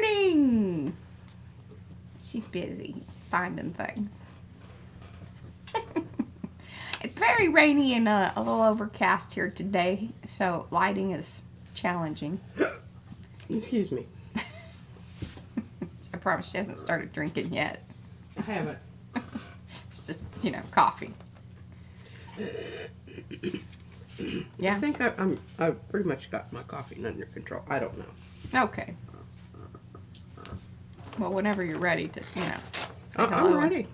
morning. She's busy finding things. It's very rainy and a little overcast here today, so lighting is challenging. Excuse me. I promise she hasn't started drinking yet. I haven't. It's just, you know, coffee. Yeah. I think I've pretty much got my coffee under control. I don't know. Okay. Well, whenever you're ready to, you know, say I'm hello. ready.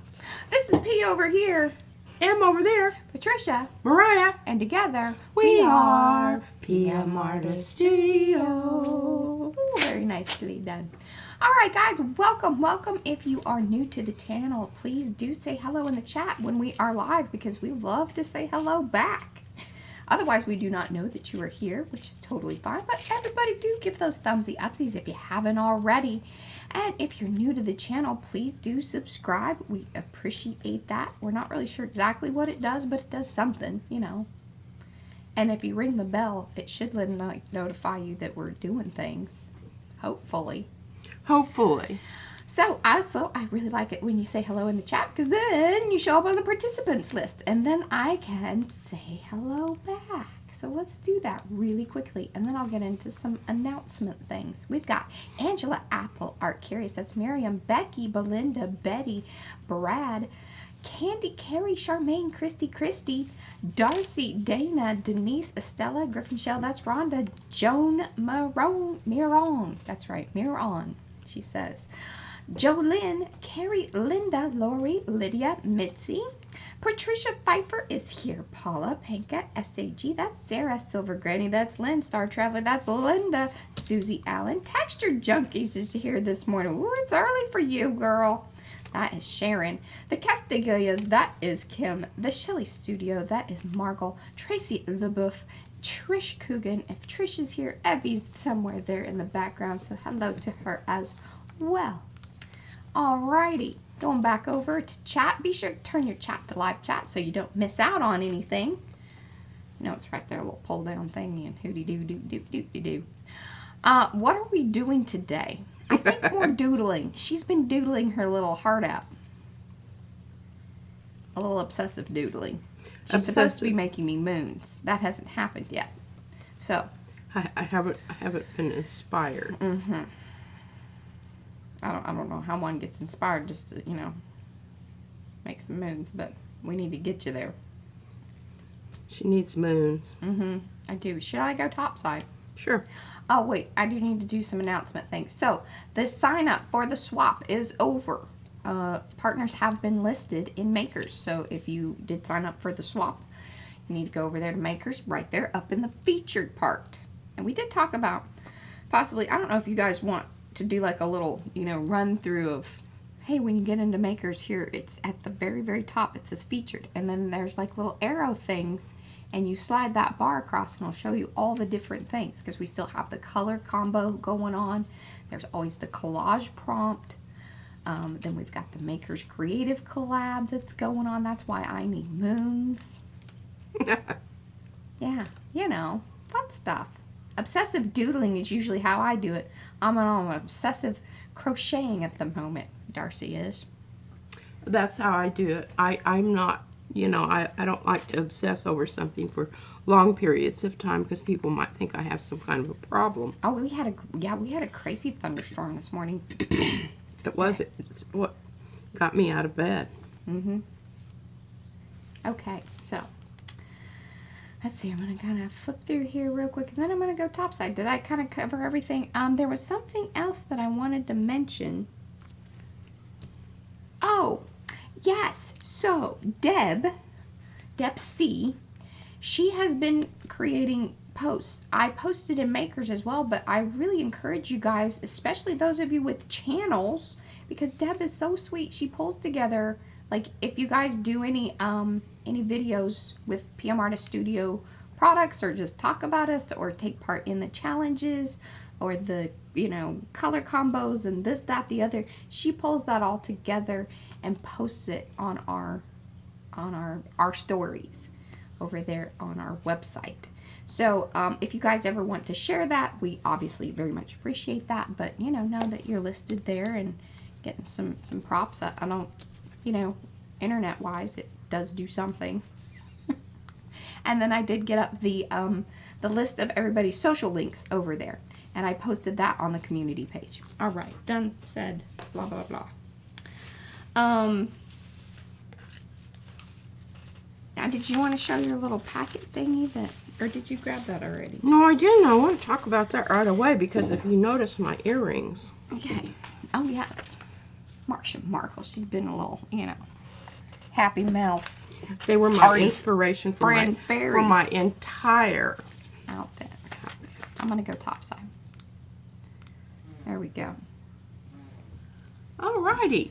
This is P over here. M over there. Patricia. Mariah. And together We are PM Artist Studio. Ooh, very nicely done. Alright guys, welcome. If you are new to the channel, please do say hello in the chat when we are live because we love to say hello back. Otherwise, we do not know that you are here, which is totally fine. But everybody do give those thumbsy upsies if you haven't already. And if you're new to the channel, please do subscribe. We appreciate that. We're not really sure exactly what it does, but it does something, you know. And if you ring the bell, it should notify you that we're doing things. Hopefully. Hopefully. So, also, I really like it when you say hello in the chat because then you show up on the participants list and then I can say hello back. So, let's do that really quickly and then I'll get into some announcement things. We've got Angela, Apple, Art Curious, that's Miriam, Becky, Belinda, Betty, Brad, Candy, Carrie, Charmaine, Christy, Darcy, Dana, Denise, Estella, Griffin Shell, that's Rhonda, Joan Miron, that's right, Miron, she says. Jolynn, Carrie, Linda, Lori, Lydia, Mitzi, Patricia Pfeiffer is here, Paula, Panka, SAG, that's Sarah, Silver Granny, that's Lynn, Star Traveler, that's Linda, Susie Allen, Texture Junkies is here this morning. Ooh, it's early for you, girl. That is Sharon. The Castiglias, that is Kim. The Shelley Studio, that is Margot. Tracy LeBoeuf, Trish Coogan. If Trish is here, Evie's somewhere there in the background, so hello to her as well. Alrighty, going back over to chat. Be sure to turn your chat to live chat so you don't miss out on anything. You know, it's right there, a little pull down thingy and hooty-doo-doo-doo-doo-doo-doo. What are we doing today? I think we're doodling. She's been doodling her little heart out. A little obsessive doodling. She's supposed to be making me moons. That hasn't happened yet. So. I haven't been inspired. Mm-hmm. I don't know how one gets inspired just to, you know, make some moons, but we need to get you there. She needs moons. Mm-hmm. I do. Should I go topside? Sure. Oh, wait. I do need to do some announcement things. So, the sign up for the swap is over. Partners have been listed in Makers. So, if you did sign up for the swap, you need to go over there to Makers right there up in the featured part. And we did talk about possibly, I don't know if you guys want to do like a little, you know, run through of, hey, when you get into Makers here, it's at the very, very top. It says featured. And then there's like little arrow things. And you slide that bar across and it'll show you all the different things because we still have the color combo going on. There's always the collage prompt. Then we've got the Makers Creative Collab that's going on. That's why I need moons. Yeah, you know, fun stuff. Obsessive doodling is usually how I do it. I'm on obsessive crocheting at the moment. Darcy is. That's how I do it. I'm not, you know, I don't like to obsess over something for long periods of time because people might think I have some kind of a problem. Oh, we had a crazy thunderstorm this morning. It's what got me out of bed. Mm-hmm. Okay, so let's see. I'm going to kind of flip through here real quick, and then I'm going to go topside. Did I kind of cover everything? There was something else that I wanted to mention. Oh, yes. So, Deb C, she has been creating posts. I posted in Makers as well, but I really encourage you guys, especially those of you with channels, because Deb is so sweet. She pulls together, like, if you guys do any videos with PM Artist Studio products or just talk about us or take part in the challenges or the, you know, color combos and this, that, the other, she pulls that all together and posts it on our stories over there on our website. So if you guys ever want to share that, we obviously very much appreciate that. But, you know that you're listed there and getting some props. I don't, internet-wise, it does do something. And then I did get up the list of everybody's social links over there. And I posted that on the community page. All right, done, said, blah, blah, blah. Now, did you want to show your little packet thingy or did you grab that already? No, I didn't. I want to talk about that right away because if you notice my earrings. Okay. Oh, yes. Marcia Markle, she's been a little, happy mouth. They were my inspiration for my entire outfit. I'm going to go topside. There we go. Alrighty.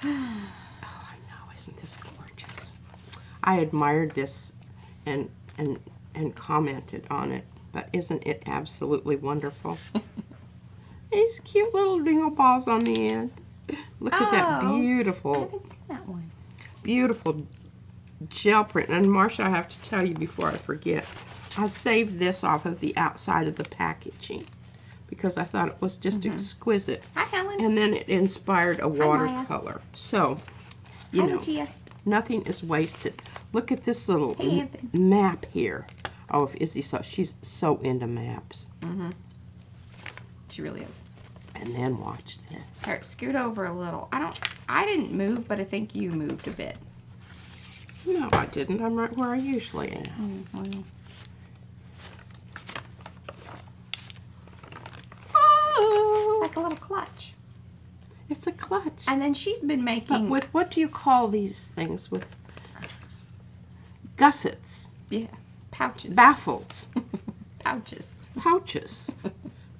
Oh, I know. Isn't this gorgeous? I admired this and commented on it, but isn't it absolutely wonderful? These cute little dingle balls on the end. Look at that beautiful. I haven't seen that one. Beautiful gel print. And Marcia, I have to tell you before I forget, I saved this off of the outside of the packaging because I thought it was just exquisite. Hi, Helen. And then it inspired a watercolor. So, you know, nothing is wasted. Look at this little map here. Oh, if Izzy saw, she's so into maps. She really is. And then watch this. All right, scoot over a little. I didn't move, but I think you moved a bit. No, I didn't. I'm right where I usually am. Oh! Like a little clutch. It's a clutch. And then she's been making... But with, what do you call these things? With gussets. Yeah, pouches. Baffles. Pouches. Pouches.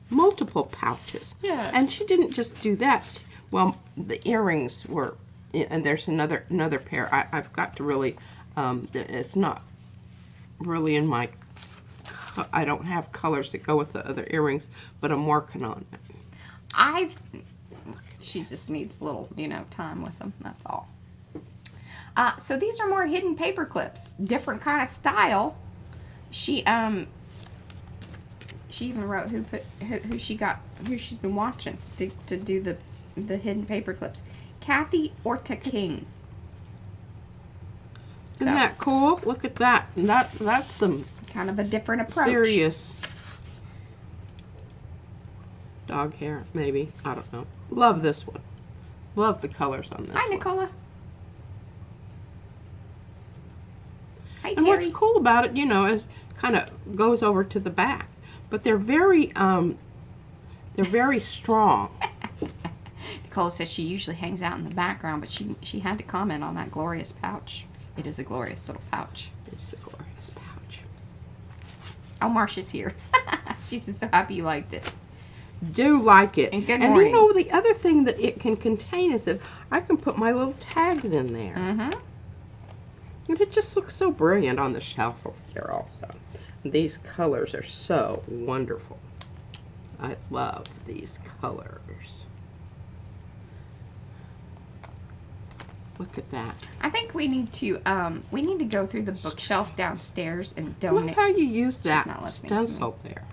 Multiple pouches. Yeah. And she didn't just do that. Well, the earrings were... And there's another pair. I've got to really, it's not really in my, I don't have colors that go with the other earrings, but I'm working on it. She just needs a little, time with them. That's all. So these are more hidden paper clips, different kind of style. She even wrote who she's been watching to do the hidden paper clips. Kathy Orta King. Isn't that cool? Look at that. That's some kind of a different approach. Serious dog hair, maybe. I don't know. Love this one. Love the colors on this Hi, one. Nicola. Hi, and Terry. what's cool about it, is kind of goes over to the back, but they're very strong. Nicole says she usually hangs out in the background, but she had to comment on that glorious pouch. It is a glorious little pouch. It's a glorious pouch. Oh, Marcia's here. She's so happy you liked it. Do like it. And good morning. And the other thing that it can contain is that I can put my little tags in there. And it just looks so brilliant on the shelf over here also. And these colors are so wonderful. I love these colors. Look at that. I think we need to go through the bookshelf downstairs and donate. Look how you use that stencil there.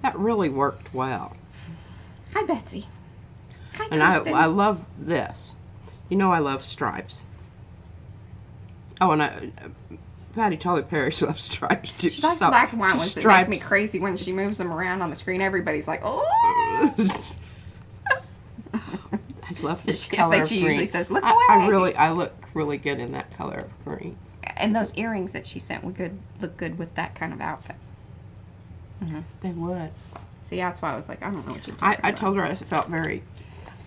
That really worked well. Hi, Betsy. Hi, and Kristen. I love this. I love stripes. Oh, and Patty Tully Parrish loves stripes too. She likes the black and white ones that make me crazy when she moves them around on the screen. Everybody's like, oh. I love this color of she green. Usually says, look away. I look really good in that color of green. And those earrings that she sent would look good with that kind of outfit. They would. See, that's why I was like, I don't know what you're talking about. I told her I felt very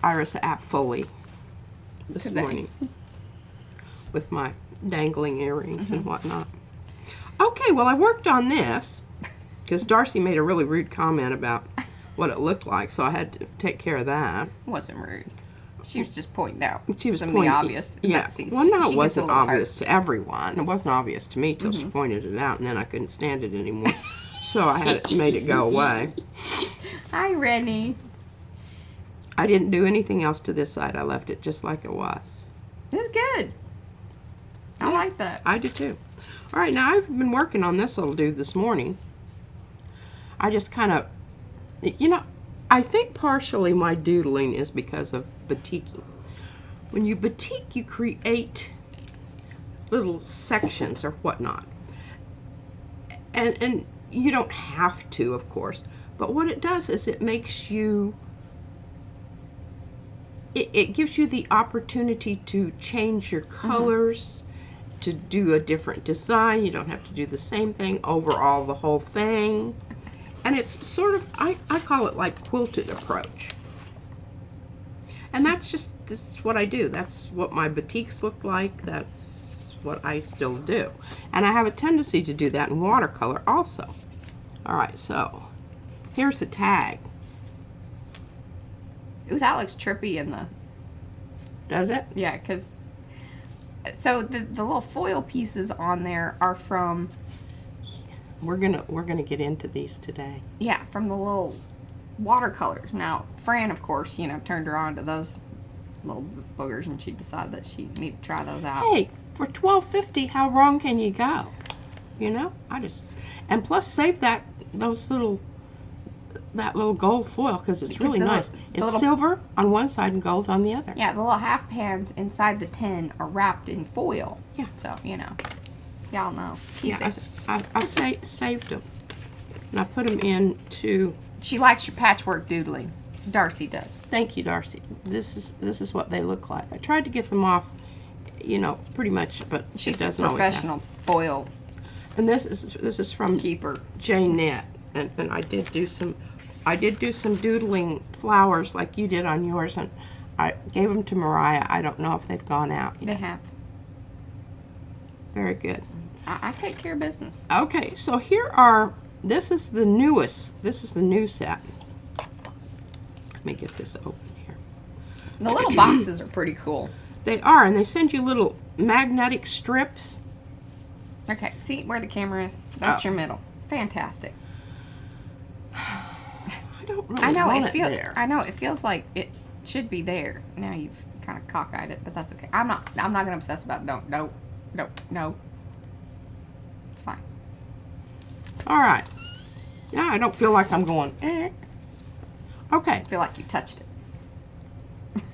Iris Apfel-y this morning with my dangling earrings and whatnot. Okay, well, I worked on this because Darcy made a really rude comment about what it looked like, so I had to take care of that. It wasn't rude. She was just pointing out some of the obvious. Yeah. Well, no, it wasn't obvious to everyone. It wasn't obvious to me till she pointed it out, and then I couldn't stand it anymore. So I made it go away. Hi, Rennie. I didn't do anything else to this side. I left it just like it was. It's good. I like that. I do too. All right, now I've been working on this little dude this morning. I just kind of, you know, I think partially my doodling is because of batiking. When you batik, you create little sections or whatnot. And you don't have to, of course, but what it does is it makes you, it gives you the opportunity to change your colors, to do a different design. You don't have to do the same thing overall the whole thing. And it's sort of, I call it like quilted approach. And that's what I do. That's what my batiks look like. That's what I still do. And I have a tendency to do that in watercolor also. All right, so here's the tag. Ooh, that looks trippy in the... Does it? Yeah, because... So the little foil pieces on there are from... We're gonna get into these today. Yeah, from the little watercolors. Now, Fran, of course, you know, turned her on to those little boogers, and she decided that she needed to try those out. Hey, for $12.50, how wrong can you go? You know, and plus save that little gold foil because it's really nice. It's silver on one side and gold on the other. Yeah, the little half pans inside the tin are wrapped in foil. Yeah. So, you know, y'all know. Keep it. I saved them. And I put them into... She likes your patchwork doodling. Darcy does. Thank you, Darcy. This is what they look like. I tried to get them off, you know, pretty much, but she's it doesn't a always happen. professional foil And this is from keeper. Jeanette, and I did do some doodling flowers like you did on yours, and I gave them to Mariah. I don't know if they've gone out yet. They have. Very good. I take care of business. Okay, so this is the new set. Let me get this open here. The little boxes are pretty cool. They are, and they send you little magnetic strips. Okay, see where the camera is? That's your middle. Fantastic. I don't really want it there. I know, it feels like it should be there. Now you've kind of cockeyed it, but that's okay. I'm not gonna obsess about it. No. It's fine. All right. Yeah, I don't feel like I'm going, eh. Okay. I feel like you touched it.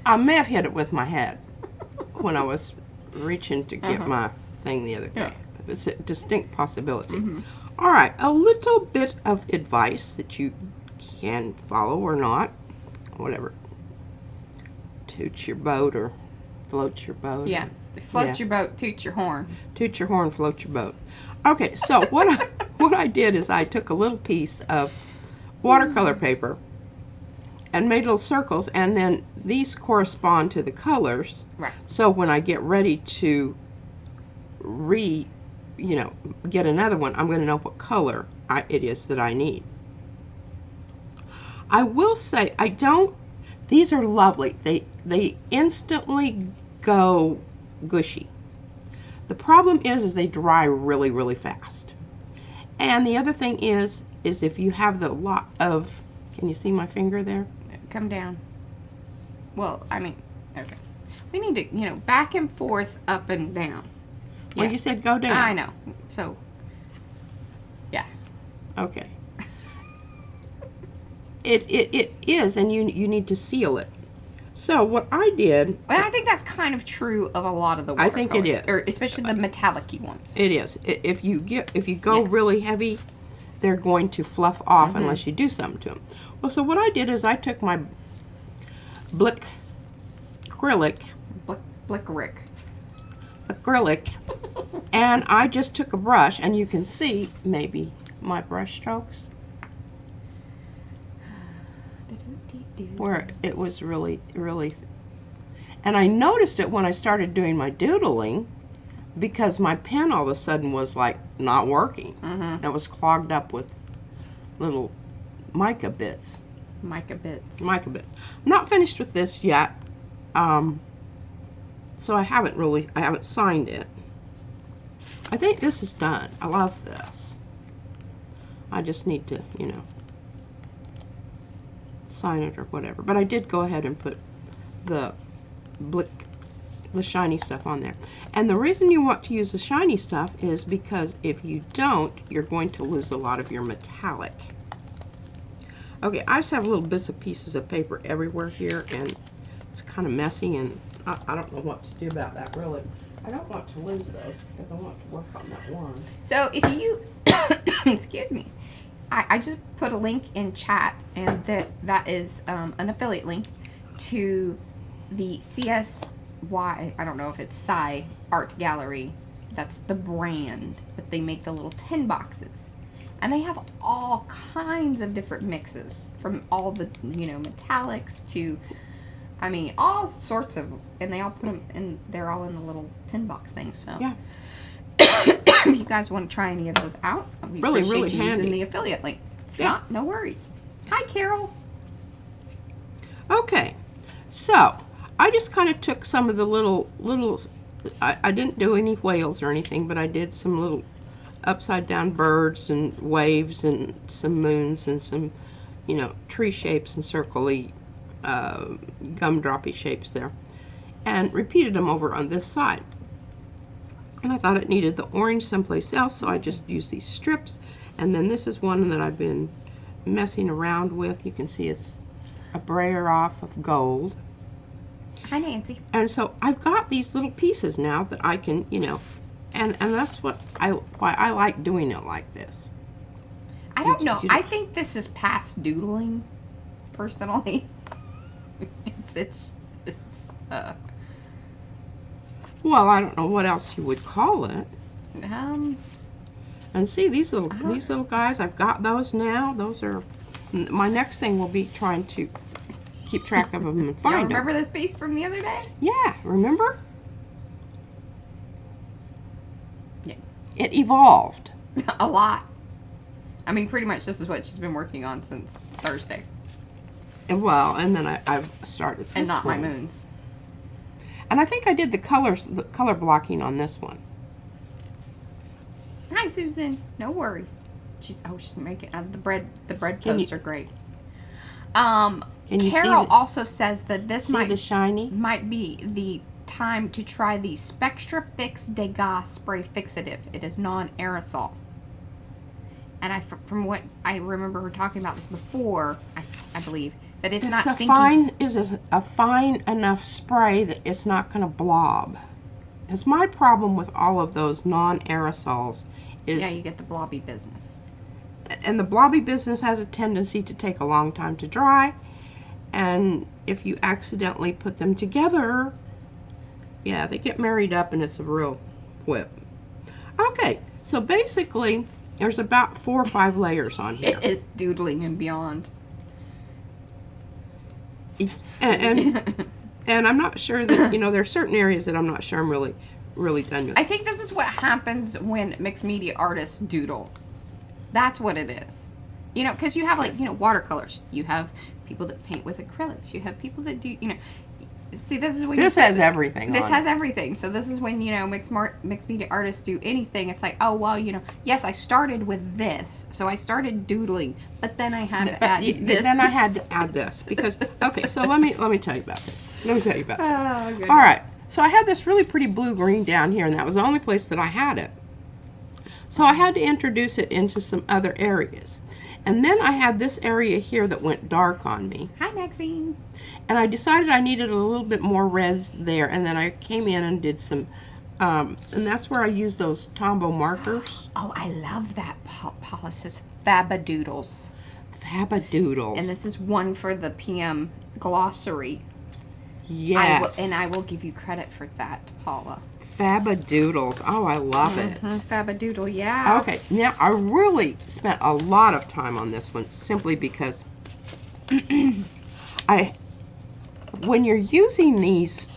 I may have hit it with my head when I was reaching to get my thing the other day. Yeah. It's a distinct possibility. All right, a little bit of advice that you can follow or not, whatever. Toot your boat or float your boat. Yeah. Float your boat, toot your horn. Toot your horn, float your boat. Okay, so what I did is I took a little piece of watercolor paper and made little circles, and then these correspond to the colors. Right. So when I get ready to get another one, I'm going to know what color it is that I need. I will say, these are lovely. They instantly go gushy. The problem is they dry really, really fast. And the other thing is if you have the lot of, can you see my finger there? Come down. Well, I mean, okay. We need to, back and forth, up and down. Well, you said go down. I know. So, yeah. Okay. It is, and you need to seal it. So what I did... Well, I think that's kind of true of a lot of the watercolors. I think it is. Or especially the metallic-y ones. It is. If you go really heavy, they're going to fluff off unless you do something to them. Well, so what I did is I took my Blick acrylic, and I just took a brush, and you can see maybe my brush strokes where it was really, really, and I noticed it when I started doing my doodling because my pen all of a sudden was like not working. It was clogged up with little mica bits. Mica bits. I'm not finished with this yet, so I haven't signed it. I think this is done. I love this. I just need to, sign it or whatever. But I did go ahead and put the shiny stuff on there. And the reason you want to use the shiny stuff is because if you don't, you're going to lose a lot of your metallic. Okay, I just have little bits of pieces of paper everywhere here, and it's kind of messy, and I don't know what to do about that, really. I don't want to lose those because I want to work on that one. So if you, excuse me, I just put a link in chat, and that is an affiliate link to the CSY, I don't know if it's Psy Art Gallery. That's the brand, but they make the little tin boxes. And they have all kinds of different mixes, from all the, you know, metallics to, I mean, all sorts of, and they all put them in, they're all in the little tin box thing, so. Yeah. If you guys want to try any of those out, we Really, appreciate really you using handy. the affiliate link. If Yeah. not, no worries. Hi, Carol. Okay, so I just kind of took some of the little, I didn't do any whales or anything, but I did some little upside down birds and waves and some moons and some, you know, tree shapes and circly gumdroppy shapes there, and repeated them over on this side. And I thought it needed the orange someplace else, so I just used these strips. And then this is one that I've been messing around with. You can see it's a brayer off of gold. Hi, Nancy. And so I've got these little pieces now that I can, you know, and that's why I like doing it like this. I don't know. I think this is past doodling, personally. it's Well, I don't know what else you would call it. And see these little guys, I've got those now. Those are, my next thing will be trying to keep track of them and find them. Remember this piece from the other day? Yeah, remember? Yeah. It evolved. A lot. I mean, pretty much this is what she's been working on since Thursday. And well, and then I've started this And not one. my moons. And I think I did the color blocking on this one. Hi, Susan. No worries. She's making the bread posts are great. Can you Carol see also says that this see the shiny? might be the time to try the Spectra Fix Degas Spray Fixative. It is non-aerosol. And from what I remember her talking about this before, I believe, that it's not stinky. It's a fine enough spray that it's not going to blob. It's my problem with all of those non-aerosols is... Yeah, you get the blobby business. And the blobby business has a tendency to take a long time to dry. And if you accidentally put them together, yeah, they get married up and it's a real whip. Okay, so basically, there's about 4 or 5 layers on here. It is doodling and beyond. And I'm not sure that, you know, there are certain areas that I'm not sure I'm really done with. I think this is what happens when mixed media artists doodle. That's what it is. You know, because you have, like, you know, watercolors. You have people that paint with acrylics. You have people that do, you know. See, this is when this has everything. This has everything. So this is when, you know, mixed media artists do anything. It's like, oh, well, you know, yes, I started with this. So I started doodling, but then I had to add this. Then I had to add this because, okay, so let me tell you about this. Let me tell you about this. Oh, goodness. All right. So I had this really pretty blue-green down here, and that was the only place that I had it. So I had to introduce it into some other areas. And then I had this area here that went dark on me. Hi, Maxine. And I decided I needed a little bit more res there. And then I came in and did some, and that's where I used those Tombow markers. Oh, I love that. Paula says Faba-doodles. Faba-doodles. And this is one for the PM glossary. Yes. I will give you credit for that, Paula. Faba-doodles. Oh, I love it. Faba-doodle, yeah. Okay, now I really spent a lot of time on this one simply because when you're using these,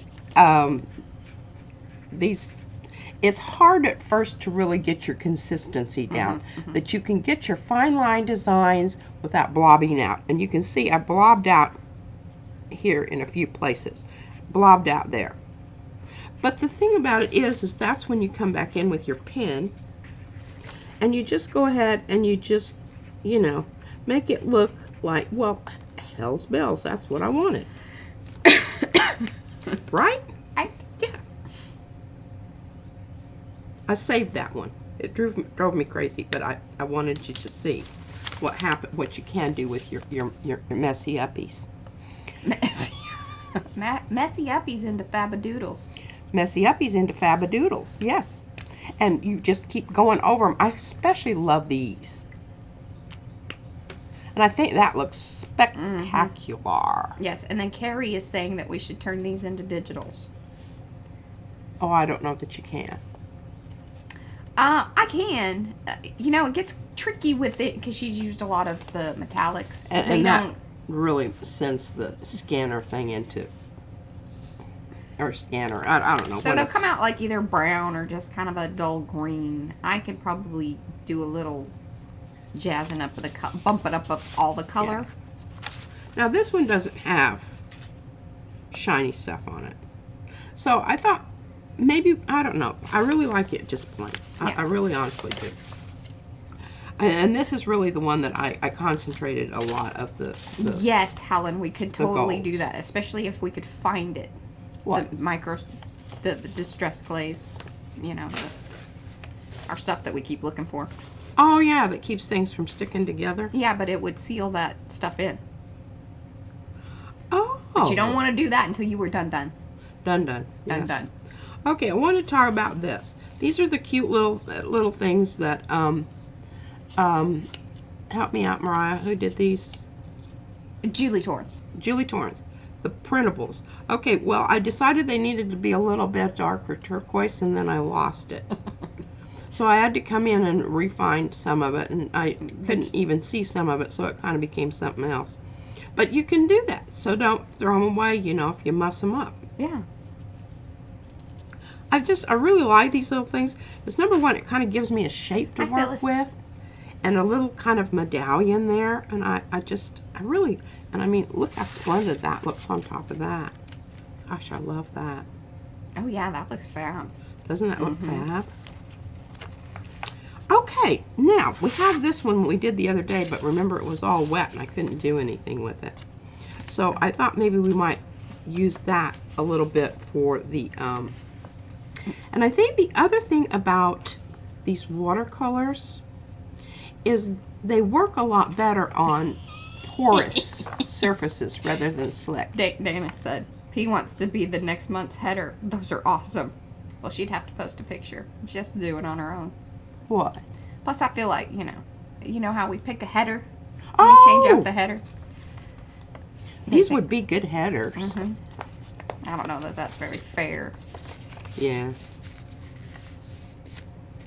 it's hard at first to really get your consistency down, that you can get your fine line designs without blobbing out. And you can see I blobbed out here in a few places, blobbed out there. But the thing about it is that's when you come back in with your pen and you just go ahead and you just, you know, make it look like, well, hell's bells, that's what I wanted. Right? Yeah. I saved that one. It drove me crazy, but I wanted you to see. what you can do with your messy uppies. Messy uppies into Faba-doodles. Messy uppies into Faba-doodles, yes. And you just keep going over them. I especially love these. And I think that looks spectacular. Yes, and then Carrie is saying that we should turn these into digitals. Oh, I don't know that you can. I can. You know, it gets tricky with it because she's used a lot of the metallics. And that really sends the scanner thing into, or scanner, I don't know. So they'll come out like either brown or just kind of a dull green. I could probably do a little jazzing up with bump it up of all the color. Yeah. Now this one doesn't have shiny stuff on it. So I thought maybe, I don't know. I really like it just plain. Yeah. I really honestly do. And this is really the one that I concentrated a lot of the yes, Helen, we could totally goals. do that, especially if we could find it. What? The distress glaze, you know, our stuff that we keep looking for. Oh yeah, that keeps things from sticking together. Yeah, but it would seal that stuff in. Oh. But you don't want to do that until you were done. Done. Yeah. Done. Okay, I want to talk about this. These are the cute little things that help me out, Mariah. Who did these? Julie Torrance. Julie Torrance. The printables. Okay, well, I decided they needed to be a little bit darker turquoise, and then I lost it. So I had to come in and refine some of it, and I couldn't even see some of it, so it kind of became something else. But you can do that, so don't throw them away, you know, if you muss them up. Yeah. I really like these little things. Because number one, it kind of gives me a shape to work with, and a little kind of medallion there, and I really, and I mean, look how splendid that looks on top of that. Gosh, I love that. Oh yeah, that looks fab. Doesn't that look fab? Okay, now we have this one we did the other day, but remember it was all wet and I couldn't do anything with it. So I thought maybe we might use that a little bit for the, and I think the other thing about these watercolors is they work a lot better on porous surfaces rather than slick. Dana said he wants to be the next month's header. Those are awesome. Well, she'd have to post a picture. She has to do it on her own. What? Plus, I feel like, you know how we pick a header? We change out the header. These would be good headers. I don't know that that's very fair. Yeah.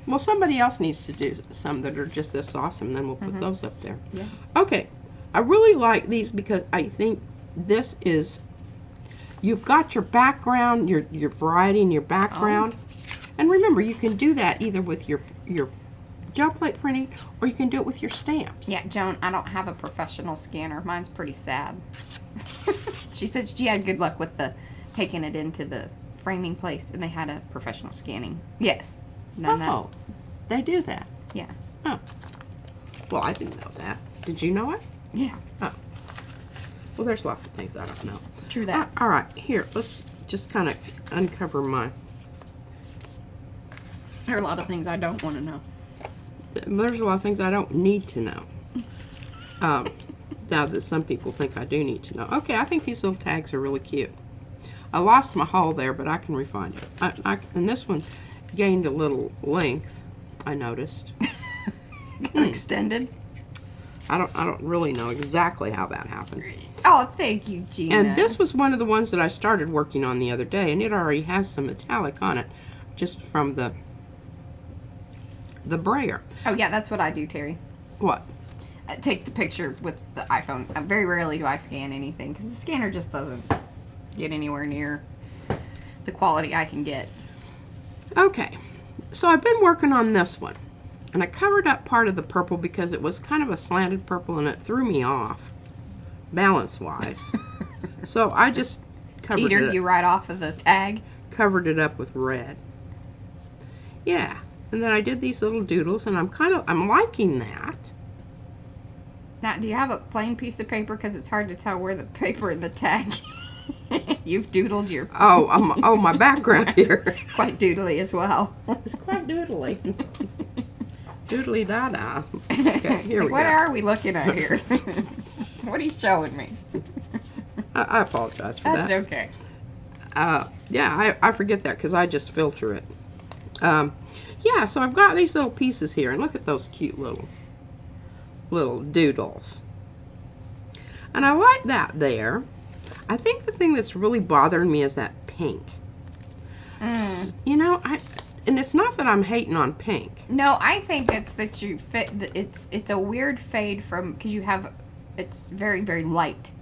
Well, somebody else needs to do some that are just this awesome, then we'll put those up there. Yeah. Okay. I really like these because I think this is, you've got your background, your variety in your background. And remember, you can do that either with your gel plate printing, or you can do it with your stamps. Yeah, Joan, I don't have a professional scanner. Mine's pretty sad. She said she had good luck with taking it into the framing place, and they had a professional scanning. Yes. Oh, they do that. Yeah. Oh. Well, I didn't know that. Did you know it? Yeah. Oh. Well, there's lots of things I don't know. True that. All right, here, let's just kind of uncover my... There are a lot of things I don't want to know. There's a lot of things I don't need to know. Now that some people think I do need to know. Okay, I think these little tags are really cute. I lost my haul there, but I can refine it. And this one gained a little length, I noticed. Extended? I don't really know exactly how that happened. Oh, thank you, Gina. And this was one of the ones that I started working on the other day, and it already has some metallic on it, just from the brayer. Oh, yeah, that's what I do, Terry. What? I take the picture with the iPhone. Very rarely do I scan anything, because the scanner just doesn't get anywhere near the quality I can get. Okay, so I've been working on this one, and I covered up part of the purple because it was kind of a slanted purple, and it threw me off, balance-wise. So I just covered Teetered you right off of the tag? Covered it up with red. Yeah. And then I did these little doodles, and I'm liking that. Now, do you have a plain piece of paper? Because it's hard to tell where the paper and the tag. You've doodled your... my background here. Quite doodly as well. It's quite doodly. Doodly da-da. Okay, here we What go. are we looking at here? What are you showing me? I apologize for That's that. okay. Yeah, I forget that because I just filter it. Yeah, so I've got these little pieces here, and look at those cute little doodles. And I like that there. I think the thing that's really bothering me is that pink. You know, and it's not that I'm hating on pink. No, I think it's that you fit. It's a weird fade from because you have. It's very very light,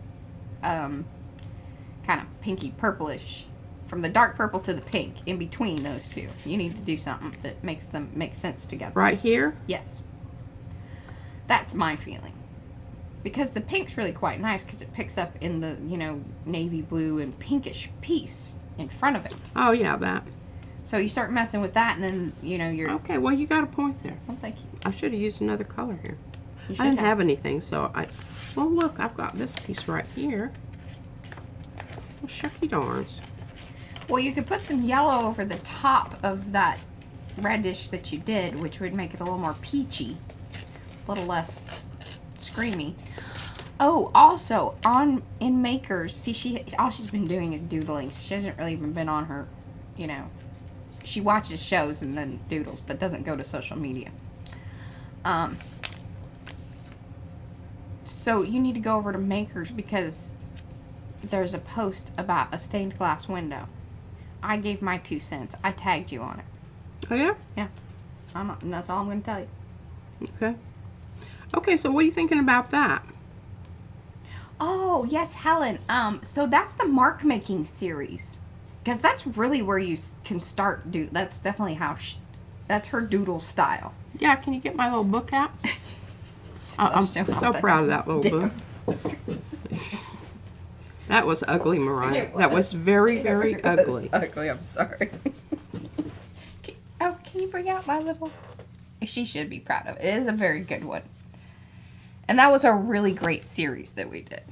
kind of pinky purplish, from the dark purple to the pink. In between those two, you need to do something that makes them make sense together. Right here? Yes. That's my feeling. Because the pink's really quite nice because it picks up in the, you know, navy blue and pinkish piece in front of it. Oh, yeah, that. So you start messing with that and then, you know, you're... Okay, well, you got a point there. Well, thank you. I should have used another color here. You I didn't have anything, so well, look, I've got this piece right here. Well, shucky darns. Well, you could put some yellow over the top of that reddish that you did, which would make it a little more peachy. A little less screamy. Oh, also, in Makers, see, all she's been doing is doodling. She hasn't really even been on her, you know, she watches shows and then doodles, but doesn't go to social media. So you need to go over to Makers because there's a post about a stained glass window. I gave my 2 cents. I tagged you on it. Oh, yeah? Yeah. And that's all I'm going to tell you. Okay. Okay, so what are you thinking about that? Oh, yes, Helen. So that's the mark making series. Because that's really where you can start. That's definitely how that's her doodle style. Yeah, can you get my little book out? I'm so proud of that little book. That was ugly, Mariah. That was very, very ugly. Ugly, I'm sorry. Can you bring out my little... She should be proud of it. It is a very good one. And that was a really great series that we did.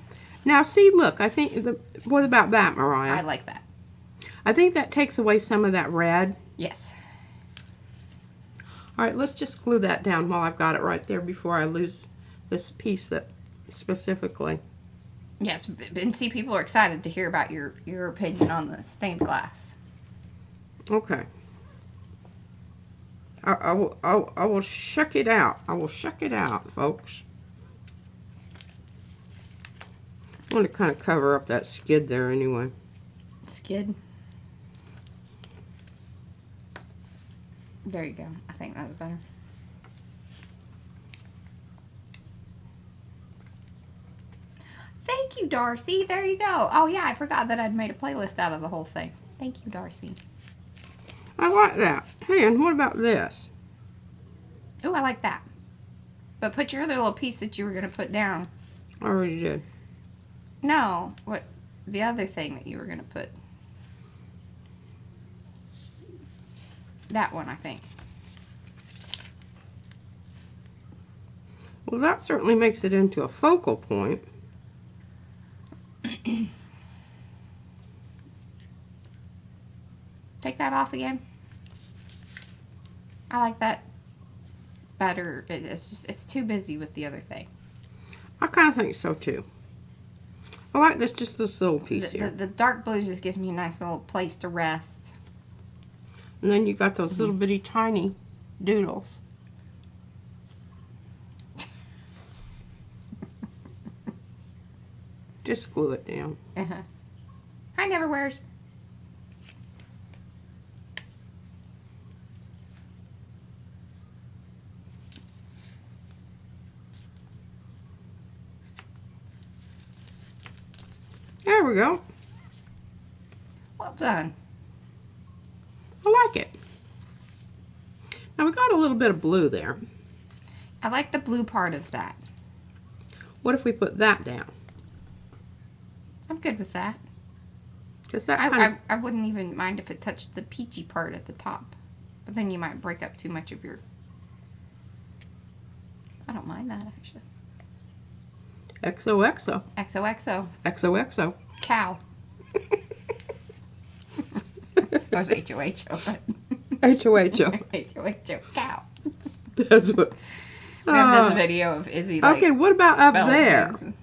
Now, see, look, I think... What about that, Mariah? I like that. I think that takes away some of that red. Yes. All right, let's just glue that down while I've got it right there before I lose this piece that specifically... Yes, and see, people are excited to hear about your opinion on the stained glass. Okay. I will shuck it out. I will shuck it out, folks. I want to kind of cover up that skid there anyway. Skid. There you go. I think that's better. Thank you, Darcy. There you go. Oh, yeah, I forgot that I'd made a playlist out of the whole thing. Thank you, Darcy. I like that. Hey, and what about this? Oh, I like that. But put your other little piece that you were going to put down. I already did. No, what the other thing that you were going to put. That one, I think. Well, that certainly makes it into a focal point. Take that off again. I like that better. It's too busy with the other thing. I kind of think so too. I like just this little piece here. The dark blue just gives me a nice little place to rest. And then you got those little bitty tiny doodles. Just glue it down. Hi, Neverwears. There we go. Well done. I like it. Now we got a little bit of blue there. I like the blue part of that. What if we put that down? I'm good with that. Because that I wouldn't even mind if it touched the peachy part at the top. But then you might break up too much of your... I don't mind that, actually. XOXO. XOXO. XOXO. Cow. That was HOHO, but... HOHO. HOHO. Cow. That's what. We have this video of Izzy. Like, Okay, what about up spelling there? things.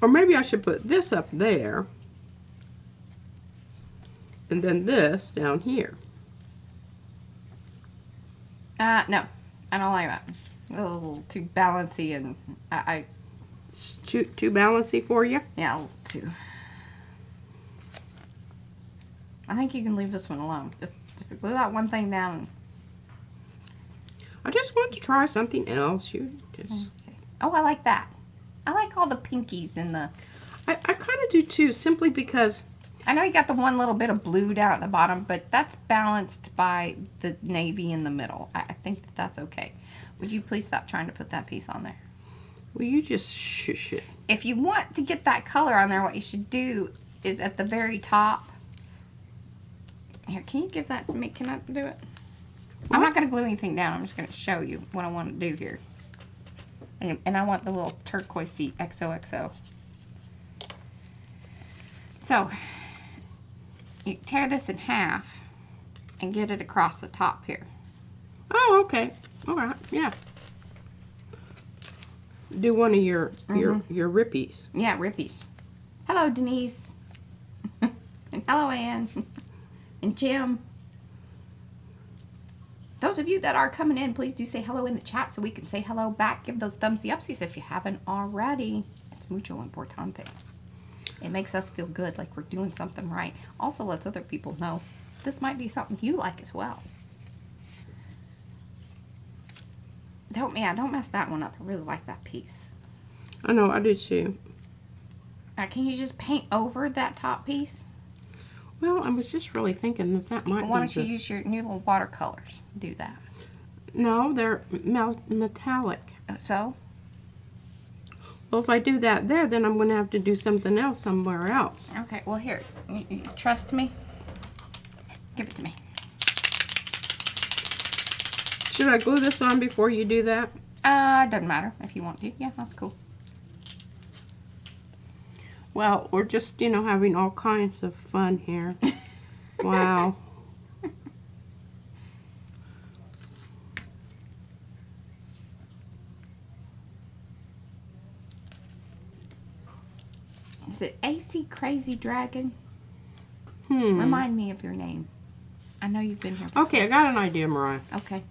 Or maybe I should put this up there. And then this down here. No, I don't like that. A little too balancy, and It's too balancy for you? yeah, a little too. I think you can leave this one alone. Just glue that one thing down. I just want to try something else. You just. Okay. Oh, I like that. I like all the pinkies in the. I kind of do too, simply because. I know you got the one little bit of blue down at the bottom, but that's balanced by the navy in the middle. I think that's okay. Would you please stop trying to put that piece on there? Well, you just shush it. If you want to get that color on there, what you should do is at the very top. Here, can you give that to me? Can I do it? What? I'm not going to glue anything down. I'm just going to show you what I want to do here. And I want the little turquoisey XOXO. So, you tear this in half and get it across the top here. Oh, okay. All right. Yeah. Do one of your rippies. Yeah, rippies. Hello, Denise. And hello, Ann. And Jim. Those of you that are coming in, please do say hello in the chat so we can say hello back. Give those thumbsy upsies if you haven't already. It's mucho importante. It makes us feel good, like we're doing something right. Also lets other people know this might be something you like as well. Don't mess that one up. I really like that piece. I know, I do too. Can you just paint over that top piece? Well, I was just really thinking that might be. Why don't you use your new little watercolors? Do that. No, they're metallic. So? Well, if I do that there, then I'm going to have to do something else somewhere else. Okay, well here, you trust me? Give it to me. Should I glue this on before you do that? Doesn't matter if you want to. Yeah, that's cool. Well, we're just, having all kinds of fun here. Wow. Is it AC Crazy Dragon? Hmm. Remind me of your name. I know you've been here before. Okay, I got an idea, Mariah. Okay.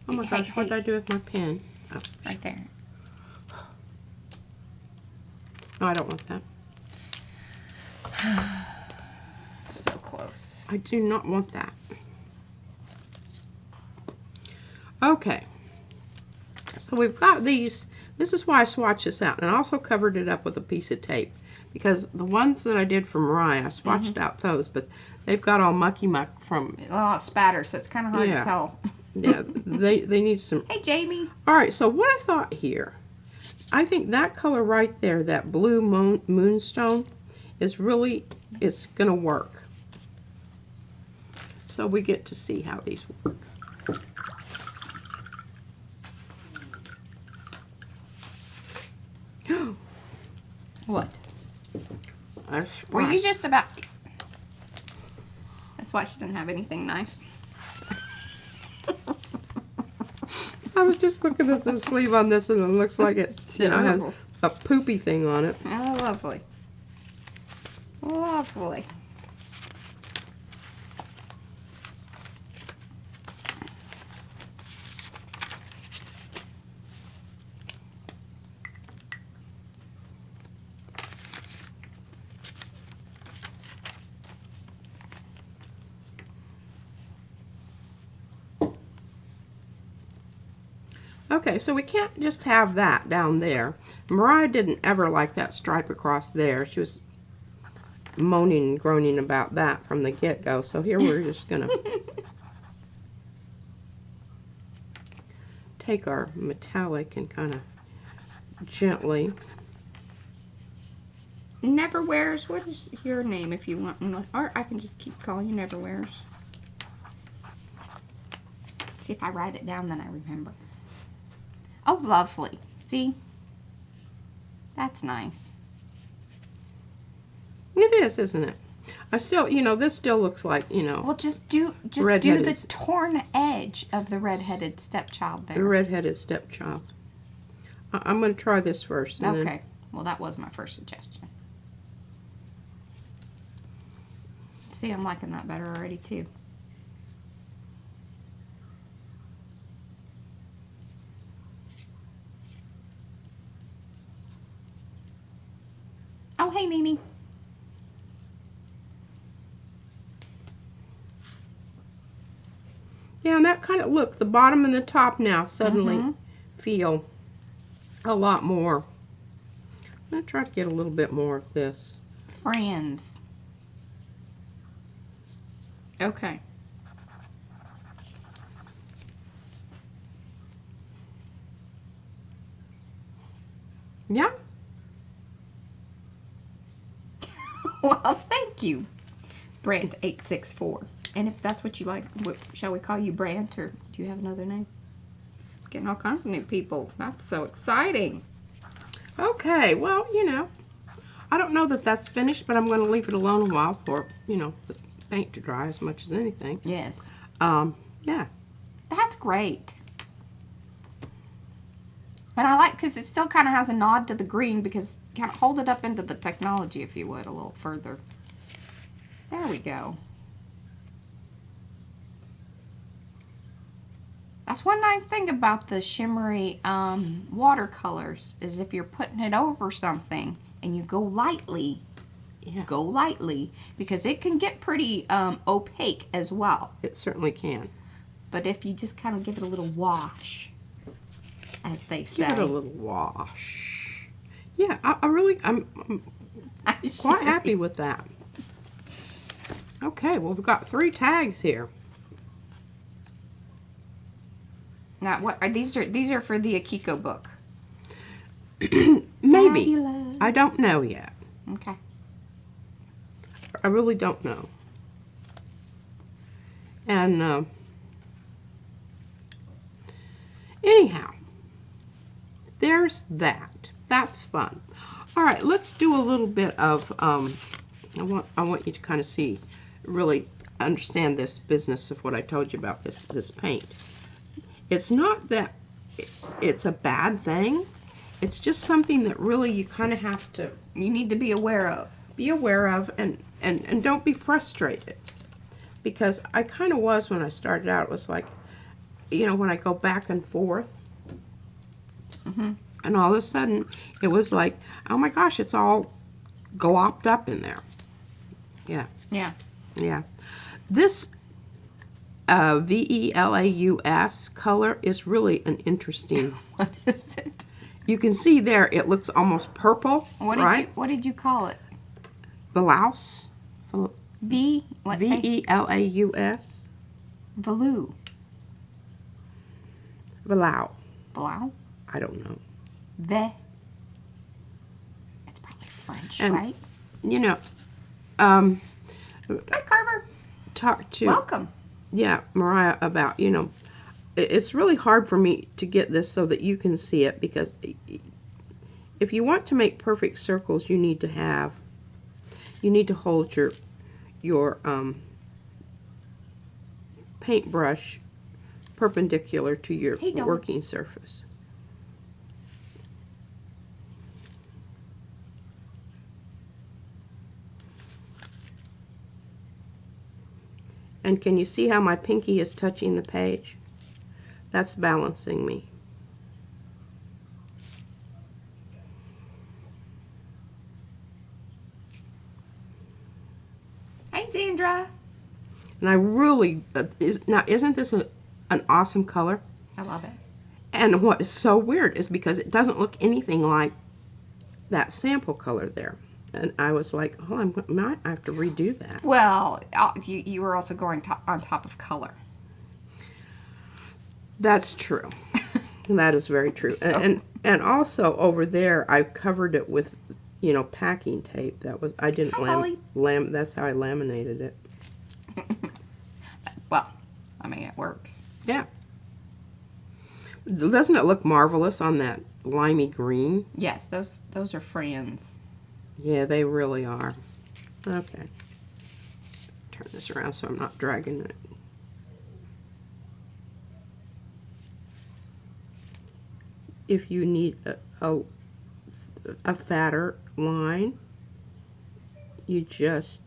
Oh my gosh, what did I do with my pen? Oh, right there. No, I don't want that. So close. I do not want that. Okay. So we've got these. This is why I swatched this out. And I also covered it up with a piece of tape. Because the ones that I did for Mariah, I swatched out those. But they've got all mucky muck from... Well, it spatters, so it's kind of hard to tell. Yeah, they need some... Hey, Jamie. All right, so what I thought here, I think that color right there, that blue moonstone, is really, it's going to work. So we get to see how these work. What? That's Were right. you just about... That's why she didn't have anything nice. I was just looking at the sleeve on this and it looks like it has a poopy thing on it. Oh, lovely. Lovely. Okay, so we can't just have that down there. Mariah didn't ever like that stripe across there. She was moaning and groaning about that from the get-go. So here we're just going to take our metallic and kind of gently. Neverwears, what is your name if you want? Or I can just keep calling you Neverwears. See if I write it down, then I remember. Oh, lovely. See? That's nice. It is, isn't it? I still, you know, this still looks like, you know. Well, just do the torn edge of the redheaded stepchild there. The redheaded stepchild. I'm going to try this first. And okay. Then... Well, that was my first suggestion. See, I'm liking that better already, too. Oh, hey, Mimi. Yeah, and that kind of, look, the bottom and the top now suddenly feel a lot more. I'm going to try to get a little bit more of this. Friends. Okay. Yeah. Well, thank you, Brant864. And if that's what you like, shall we call you Brant, or do you have another name? Getting all kinds of new people. That's so exciting. Okay, well, you know, I don't know that that's finished, but I'm going to leave it alone a while for, you know, the paint to dry as much as anything. Yes. Yeah. That's great. And I like, because it still kind of has a nod to the green, because kind of hold it up into the technology, if you would, a little further. There we go. That's one nice thing about the shimmery watercolors, is if you're putting it over something and you go lightly, because it can get pretty opaque as well. It certainly can. But if you just kind of give it a little wash, as they say. Give it a little wash. Yeah, I'm quite happy with that. Okay, well, we've got 3 tags here. Now, what are these? These are for the Akiko book. Maybe. Fabulous. I don't know yet. Okay. I really don't know. And anyhow, there's that. That's fun. All right, let's do a little bit of. I want you to kind of see, really understand this business of what I told you about this paint. It's not that it's a bad thing. It's just something that really you kind of have to... You need to be aware of. Be aware of, and don't be frustrated. Because I kind of was when I started out. It was like, you know, when I go back and forth. And all of a sudden, it was like, oh my gosh, it's all glopped up in there. Yeah. Yeah. Yeah. This... VELAUS color is really an interesting. What is it? You can see there it looks almost purple, right? What did you call it? Velouse. VELAUS. Veloux. Velau. Velau? I don't know. It's probably French, And, right? You know, Hi, Carver. talk to Welcome. Yeah, Mariah, about, you know, it's really hard for me to get this so that you can see it, because if you want to make perfect circles, you need to hold your paintbrush perpendicular to your working surface. And can you see how my pinky is touching the page? That's balancing me. Hey, Sandra. And I really, isn't this an awesome color? I love it. And what is so weird is because it doesn't look anything like that sample color there. And I was like, oh, I might have to redo that. Well, you were also going on top of color. That's true. That is very true. So. And also over there, I covered it with, you know, packing tape. I didn't that's how I laminated it. Well, I mean, it works. Yeah. Doesn't it look marvelous on that limey green? Yes, those are friends. Yeah, they really are. Okay. turn this around so I'm not dragging it. If you need a fatter line, you just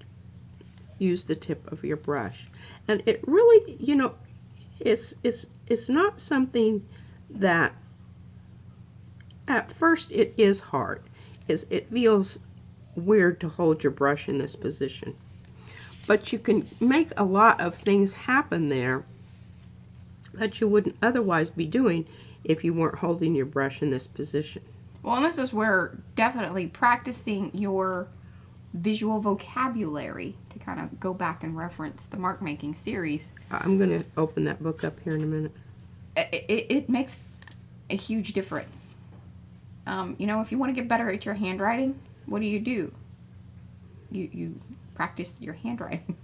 use the tip of your brush. And it really, you know, it's not something that at first it is hard. It feels weird to hold your brush in this position. But you can make a lot of things happen there that you wouldn't otherwise be doing if you weren't holding your brush in this position. Well, and this is where definitely practicing your visual vocabulary, to kind of go back and reference the mark making series. I'm going to open that book up here in a minute. It makes a huge difference. You know, if you want to get better at your handwriting, what do? You practice your handwriting.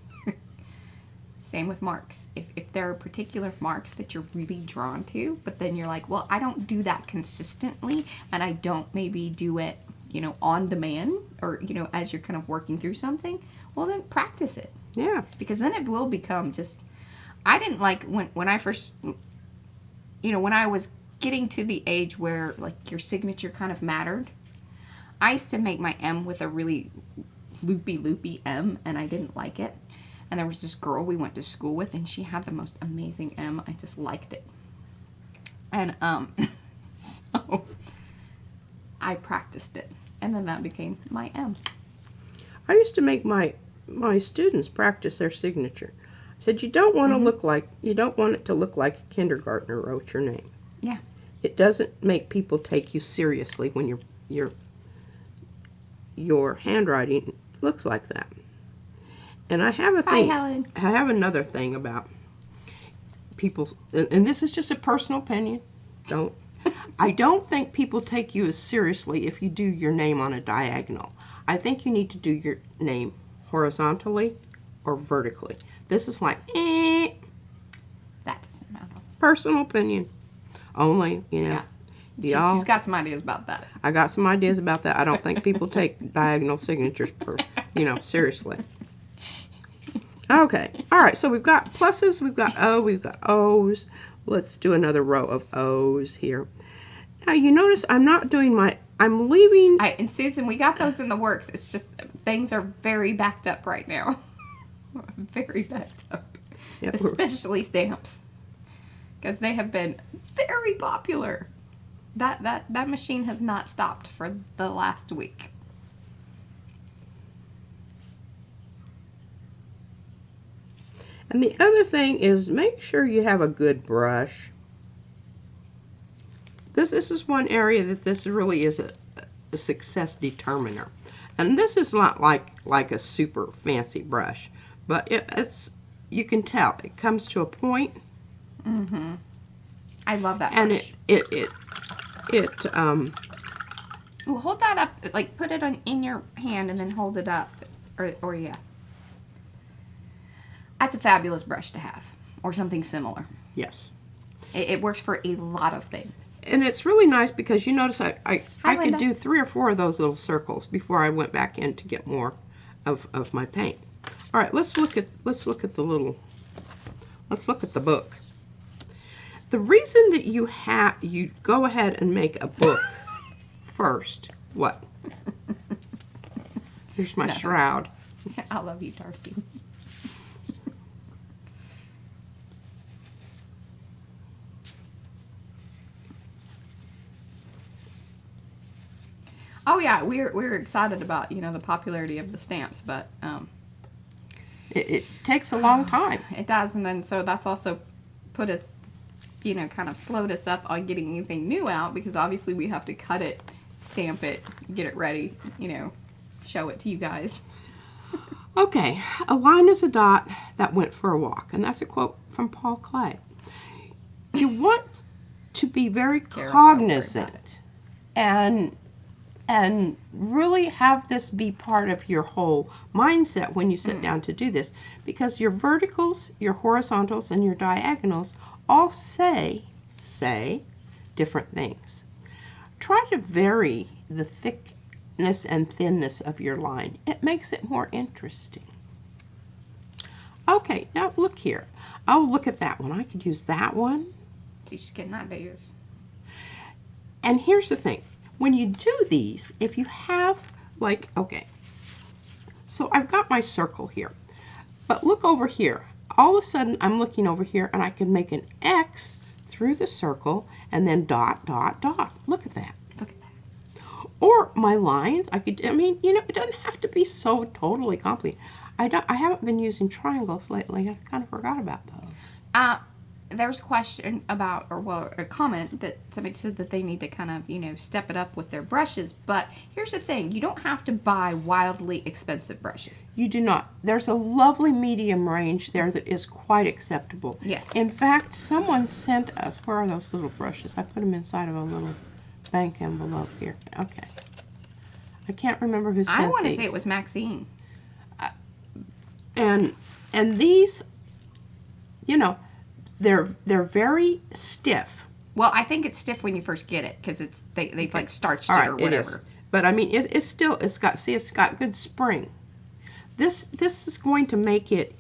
Same with marks. If there are particular marks that you're really drawn to, but then you're like, well, I don't do that consistently, and I don't maybe do it, you know, on demand, or, you know, as you're kind of working through something, well, then practice it. Yeah. Because then it will become just, I didn't like when I first, you know, when I was getting to the age where, like, your signature kind of mattered, I used to make my M with a really loopy M, and I didn't like it. And there was this girl we went to school with, and she had the most amazing M. I just liked it. And so I practiced it, and then that became my M. I used to make my students practice their signature. I said, you don't want to look like, you don't want it to look like a kindergartner wrote your name. Yeah. It doesn't make people take you seriously when your handwriting looks like that. And I have a thing. Hi, Helen. I have another thing about people, and this is just a personal opinion. I don't think people take you as seriously if you do your name on a diagonal. I think you need to do your name horizontally or vertically. This is like, That doesn't matter. personal opinion. Only, you know. Yeah. She's got some ideas about that. I got some ideas about that. I don't think people take diagonal signatures, seriously. Okay. All right. So we've got pluses, we've got O, we've got O's. Let's do another row of O's here. Now you notice I'm not doing I'm leaving. And Susan, we got those in the works. It's just things are very backed up right now. Very backed up. Yep, especially stamps. Because they have been very popular. That machine has not stopped for the last week. And the other thing is make sure you have a good brush. This is one area that this really is a success determiner. And this is not like a super fancy brush, but it's you can tell it comes to a point. Mm-hmm. I love that brush. And well, hold that up, like put it in your hand and then hold it up, or yeah. That's a fabulous brush to have, or something similar. Yes. It works for a lot of things. And it's really nice because you notice I could Linda. do 3 or 4 of those little circles before I went back in to get more of my paint. All right, let's look at the book. The reason that you go ahead and make a book first. What? Here's my shroud. I love you, Darcy. Oh yeah, we're excited about, you know, the popularity of the stamps, but it takes a long time. It does, and then so that's also put us, you know, kind of slowed us up on getting anything new out, because obviously we have to cut it, stamp it, get it ready, you know, show it to you guys. Okay, a line is a dot that went for a walk, and that's a quote from Paul Klee. You want to be very cognizant and really have this be part of your whole mindset when you sit down to do this, because your verticals, your horizontals, and your diagonals all say different things. Try to vary the thickness and thinness of your line. It makes it more interesting. Okay, now look here. Oh, look at that one. I could use that one. She's getting ideas. And here's the thing. When you do these, if you have, like, okay. So I've got my circle here. But look over here. All of a sudden, I'm looking over here, and I can make an X through the circle, and then dot, dot, dot. Look at that. Look at that. Or my lines, I mean, you know, it doesn't have to be so totally complicated. I haven't been using triangles lately. I kind of forgot about those. There was a question about, or well, a comment that somebody said that they need to kind of, you know, step it up with their brushes. But here's the thing. You don't have to buy wildly expensive brushes. You do not. There's a lovely medium range there that is quite acceptable. Yes. In fact, someone sent us, where are those little brushes? I put them inside of a little bank envelope here. Okay. I can't remember who sent these. I want to say it was Maxine. And these, you know, they're very stiff. Well, I think it's stiff when you first get it because they've like starched it or whatever. It is. But I mean, it's got good spring. This is going to make it.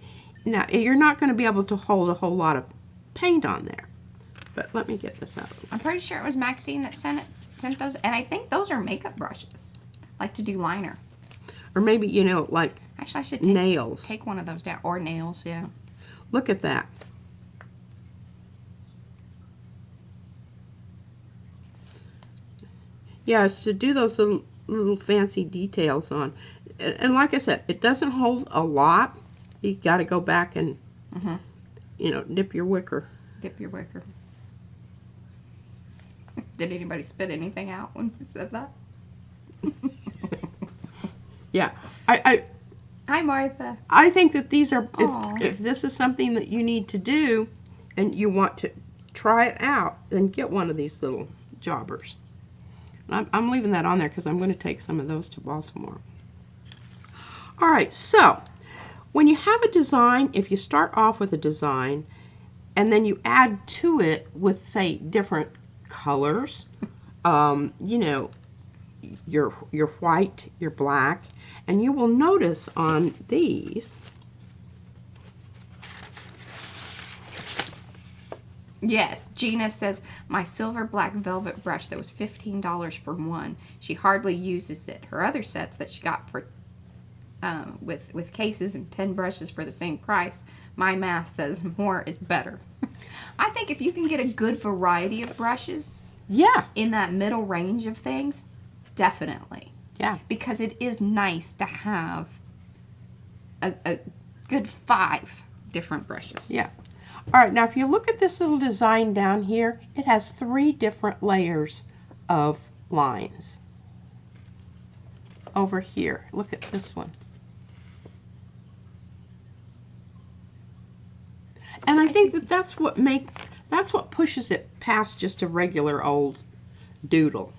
Now you're not going to be able to hold a whole lot of paint on there. But let me get this out. I'm pretty sure it was Maxine that sent those, and I think those are makeup brushes, like to do liner. Or maybe, you know, like actually I should nails. Take one of those down, or nails, yeah. Look at that. Yeah, it's to do those little fancy details on. And like I said, it doesn't hold a lot. You got to go back and, you know, dip your wicker. Dip your wicker. Did anybody spit anything out when you said that? Yeah. Hi, Martha. I think that these are, if this is something that you need to do and you want to try it out, then get one of these little jobbers. I'm leaving that on there because I'm going to take some of those to Baltimore. All right, so when you have a design, if you start off with a design and then you add to it with, say, different colors, you know, your white, your black, and you will notice on these, yes, Gina says, my silver black velvet brush that was $15 for one. She hardly uses it. Her other sets that she got for with cases and 10 brushes for the same price, my math says more is better. I think if you can get a good variety of brushes, yeah, in that middle range of things, definitely. Yeah. Because it is nice to have a good 5 different brushes. Yeah. All right, now if you look at this little design down here, it has 3 different layers of lines. Over here, look at this one. And I think that that's what pushes it past just a regular old doodle.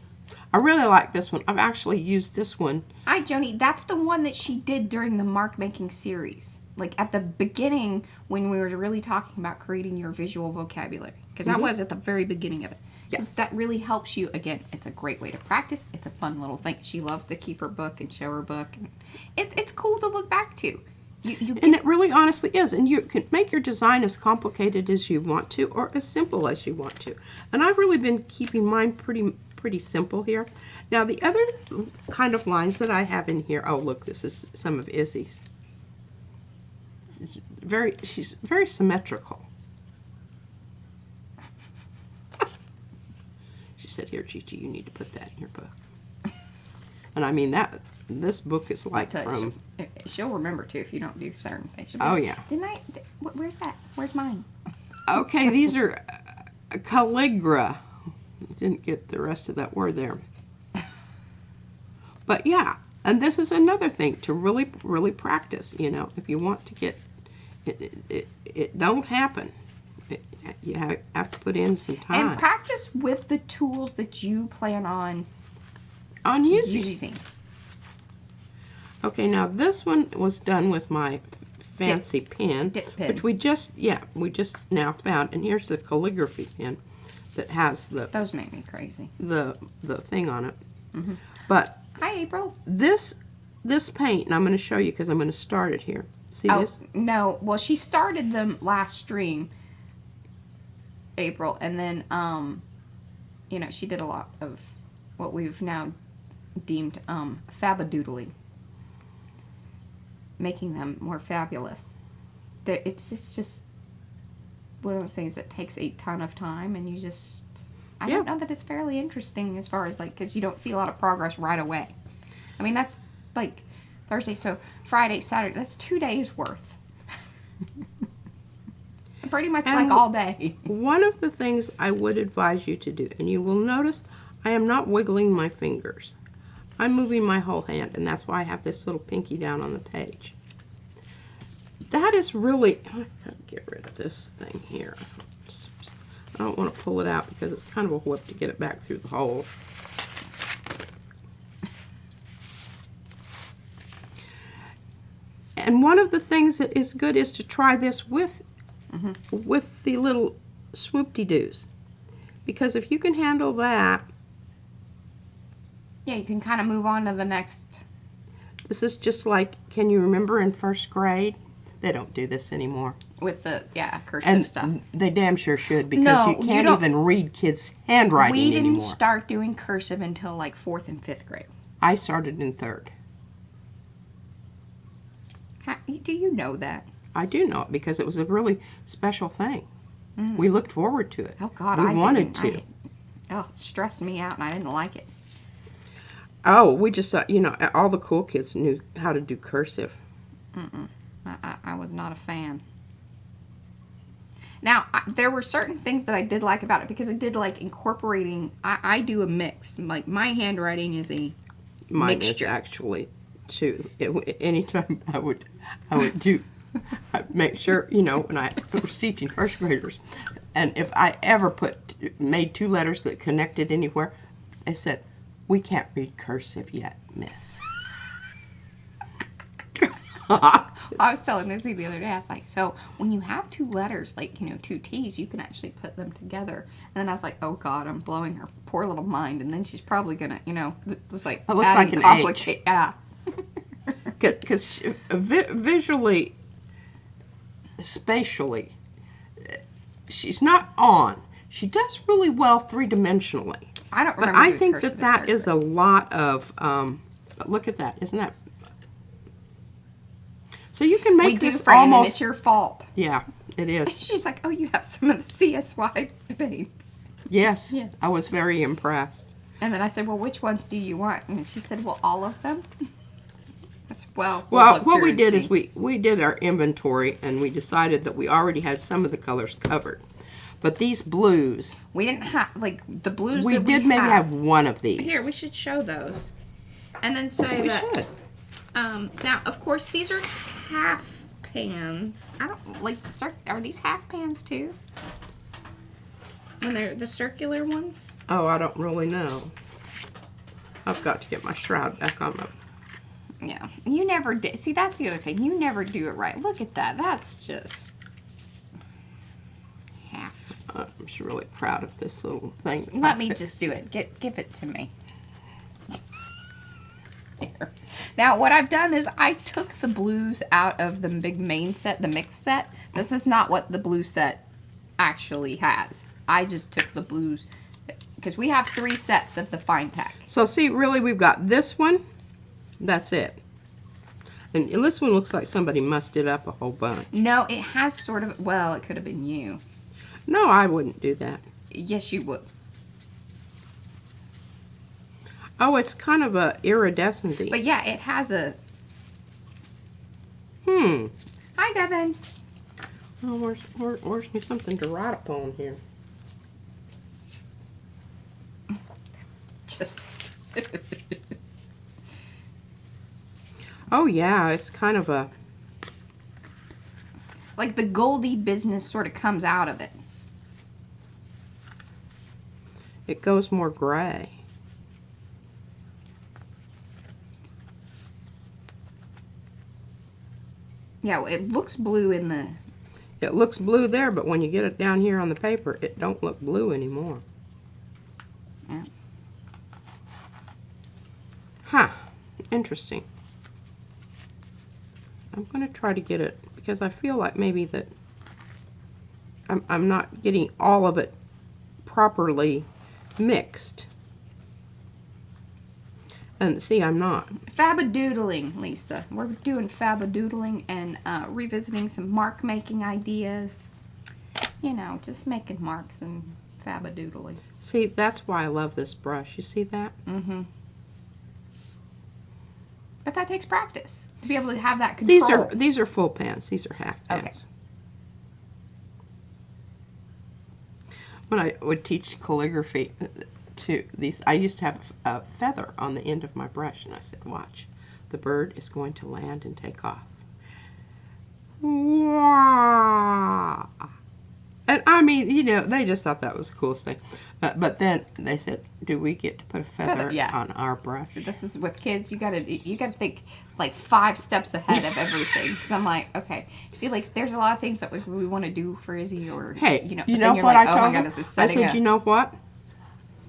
I really like this one. I've actually used this one. Hi, Joni. That's the one that she did during the mark making series. Like at the beginning when we were really talking about creating your visual vocabulary. Because that was at the very beginning of it. Yes. That really helps you. Again, it's a great way to practice. It's a fun little thing. She loves to keep her book and show her book. And it's cool to look back to. And it really honestly is. And you can make your design as complicated as you want to or as simple as you want to. And I've really been keeping mine pretty simple here. Now the other kind of lines that I have in here, oh look, this is some of Izzy's. She's very symmetrical. She said, here, Chi-Chi, you need to put that in your book. And I mean, this book is like from... She'll remember, too, if you don't do certain things. Oh, yeah. Where's that? Where's mine? Okay, these are calligra. Didn't get the rest of that word there. But, yeah. And this is another thing to really, really practice, you know. If you want to get... It don't happen. You have to put in some time. And practice with the tools that you plan on using. Okay, now this one was done with my fancy pen, which we just now found. And here's the calligraphy pen that has the... Those make me crazy. The thing on it. But... Hi, April. This paint, and I'm going to show you because I'm going to start it here. See Oh, this? no. Well, she started them last stream, April, and then, you know, she did a lot of what we've now deemed Faba-doodling, making them more fabulous. It's just one of those things that takes a ton of time, and you just, I don't know that it's fairly interesting as far as, like, because you don't see a lot of progress right away. I mean, that's, like, Thursday, so Friday, Saturday, that's 2 days worth. Pretty much And like all day. One of the things I would advise you to do, and you will notice I am not wiggling my fingers. I'm moving my whole hand, and that's why I have this little pinky down on the page. That is really, I gotta get rid of this thing here. I don't want to pull it out because it's kind of a whip to get it back through the hole. And one of the things that is good is to try this with the little swoop-de-doos. Because if you can handle that, Yeah, you can kind of move on to the next. this is just like, can you remember in first grade? They don't do this anymore. With the, cursive And stuff. they damn sure should, because No, you you can't don't- even read kids' handwriting We didn't anymore. start doing cursive until like 4th and 5th grade. I started in 3rd. Do you know that? I do know it because it was a really special thing. We looked forward to it. Oh, God, we I wanted didn't. to. It stressed me out, and I didn't like it. Oh, we just, you know, all the cool kids knew how to do cursive. I was not a fan. Now, there were certain things that I did like about it because it did like incorporating. I do a mix. Like my handwriting is a Mine mixture. is actually too. Anytime I would do, I'd make sure, you know, when I was teaching first graders, and if I ever made 2 letters that connected anywhere, they said, "We can't read cursive yet, miss." I was telling Missy the other day, I was like, so when you have 2 letters, like, you know, 2 T's, you can actually put them together. And then I was like, oh, God, I'm blowing her poor little mind. And then she's probably going to, you know, it's like, It looks adding like an H. Yeah. Because visually, spatially, she's not on. She does really well 3-dimensionally. I don't But remember I doing think cursive that in that is a lot of, look at that. Isn't that? So you can make We do, this Fran, and almost, it's your fault. yeah, it is. She's like, oh, you have some of the CSY paints. Yes, Yes. I was very impressed. And then I said, well, which ones do you want? And she said, well, all of them. I said, well, Well, look what through we and did is see. we did our inventory, and we decided that we already had some of the colors covered. But these blues, We didn't have, like, the blues we that did maybe have one of these. Here, we should show those. And then say We that. should. Now, of course, these are half pans. I don't like are these half pans too? When they're the circular ones? Oh, I don't really know. I've got to get my shroud back on my... Yeah. You never did. See, that's the other thing. You never do it right. Look at that. That's just half. I'm just really proud of this little thing. Let me just do it. Give it to me. Here. Now, what I've done is I took the blues out of the big main set, the mix set. This is not what the blue set actually has. I just took the blues because we have 3 sets of the fine pack. So see, really, we've got this one. That's it. And this one looks like somebody mussed it up a whole bunch. No, it has sort of, well, it could have been you. No, I wouldn't do that. Yes, you would. Oh, it's kind of a iridescent-y. But yeah, it has a... Hi, Devin. Oh, where's me something to write upon here? Oh, yeah, it's kind of a... Like the Goldie business sort of comes out of it. It goes more gray. Yeah, well, it looks blue in the... It looks blue there, but when you get it down here on the paper, it don't look blue anymore. Yeah. Huh. Interesting. I'm going to try to get it, because I feel like maybe that I'm not getting all of it properly mixed. And see, I'm not. Faba-doodling, Lisa. We're doing Faba-doodling and revisiting some mark making ideas. You know, just making marks and Faba-doodling. See, that's why I love this brush. You see that? Mm-hmm. But that takes practice to be able to have that control. These are full pans. These are half pans. Okay. When I would teach calligraphy to these, I used to have a feather on the end of my brush, and I said, watch, the bird is going to land and take off. Wow. And I mean, you know, they just thought that was the coolest thing. But then they said, do we get to put a feather on our brush? This is with kids, you gotta think like 5 steps ahead of everything. Because I'm like, okay, see, like there's a lot of things that we want to do for Izzy, or hey, you know what like, I oh told my him? God, this is I setting said, up. you know what?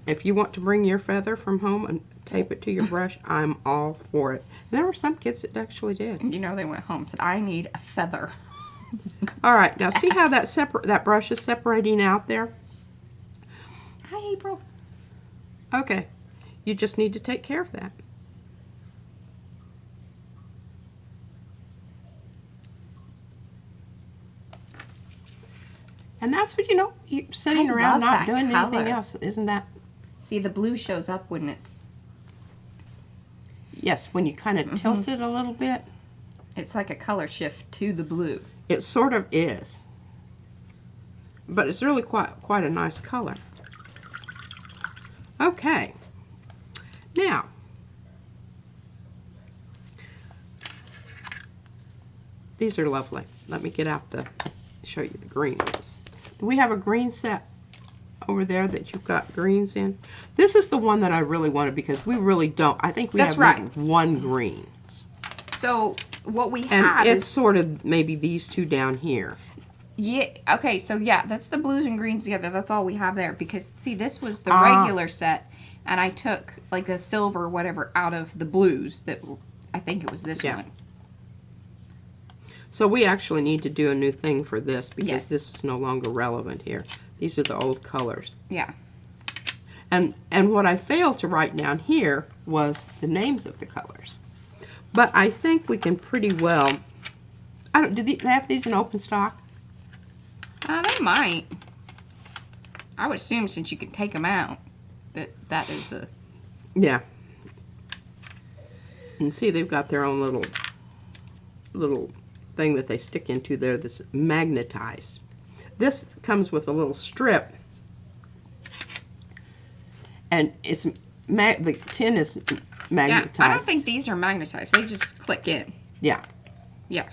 If you want to bring your feather from home and tape it to your brush, I'm all for it. And there were some kids that actually did. You know, they went home and said, I need a feather. All right, now see how that brush is separating out there? Hi, April. Okay, you just need to take care of that. And that's what, you know, you're sitting I around love not that doing anything color. else. Isn't that? See, the blue shows up when it's... Yes, when you kind of tilt it a little bit. It's like a color shift to the blue. It sort of is. But it's really quite a nice color. Okay. Now, these are lovely. Let me get out show you the green ones. Do we have a green set over there that you've got greens in? This is the one that I really wanted, because we really don't. I think we have like one green. So what we have and it's is sort of maybe these two down here. Yeah, okay, so yeah, that's the blues and greens together. That's all we have there. Because, see, this was the regular set, and I took, like, the silver, whatever, out of the blues. That I think it was this one. So we actually need to do a new thing for this, because this is no longer relevant here. These are the old colors. Yeah. And what I failed to write down here was the names of the colors. But I think we can pretty well... do they have these in open stock? They might. I would assume, since you can take them out, that is a... Yeah. And see, they've got their own little thing that they stick into there that's magnetized. This comes with a little strip, and it's the tin is magnetized. Yeah, I don't think these are magnetized. They just click in. Yeah. Yeah.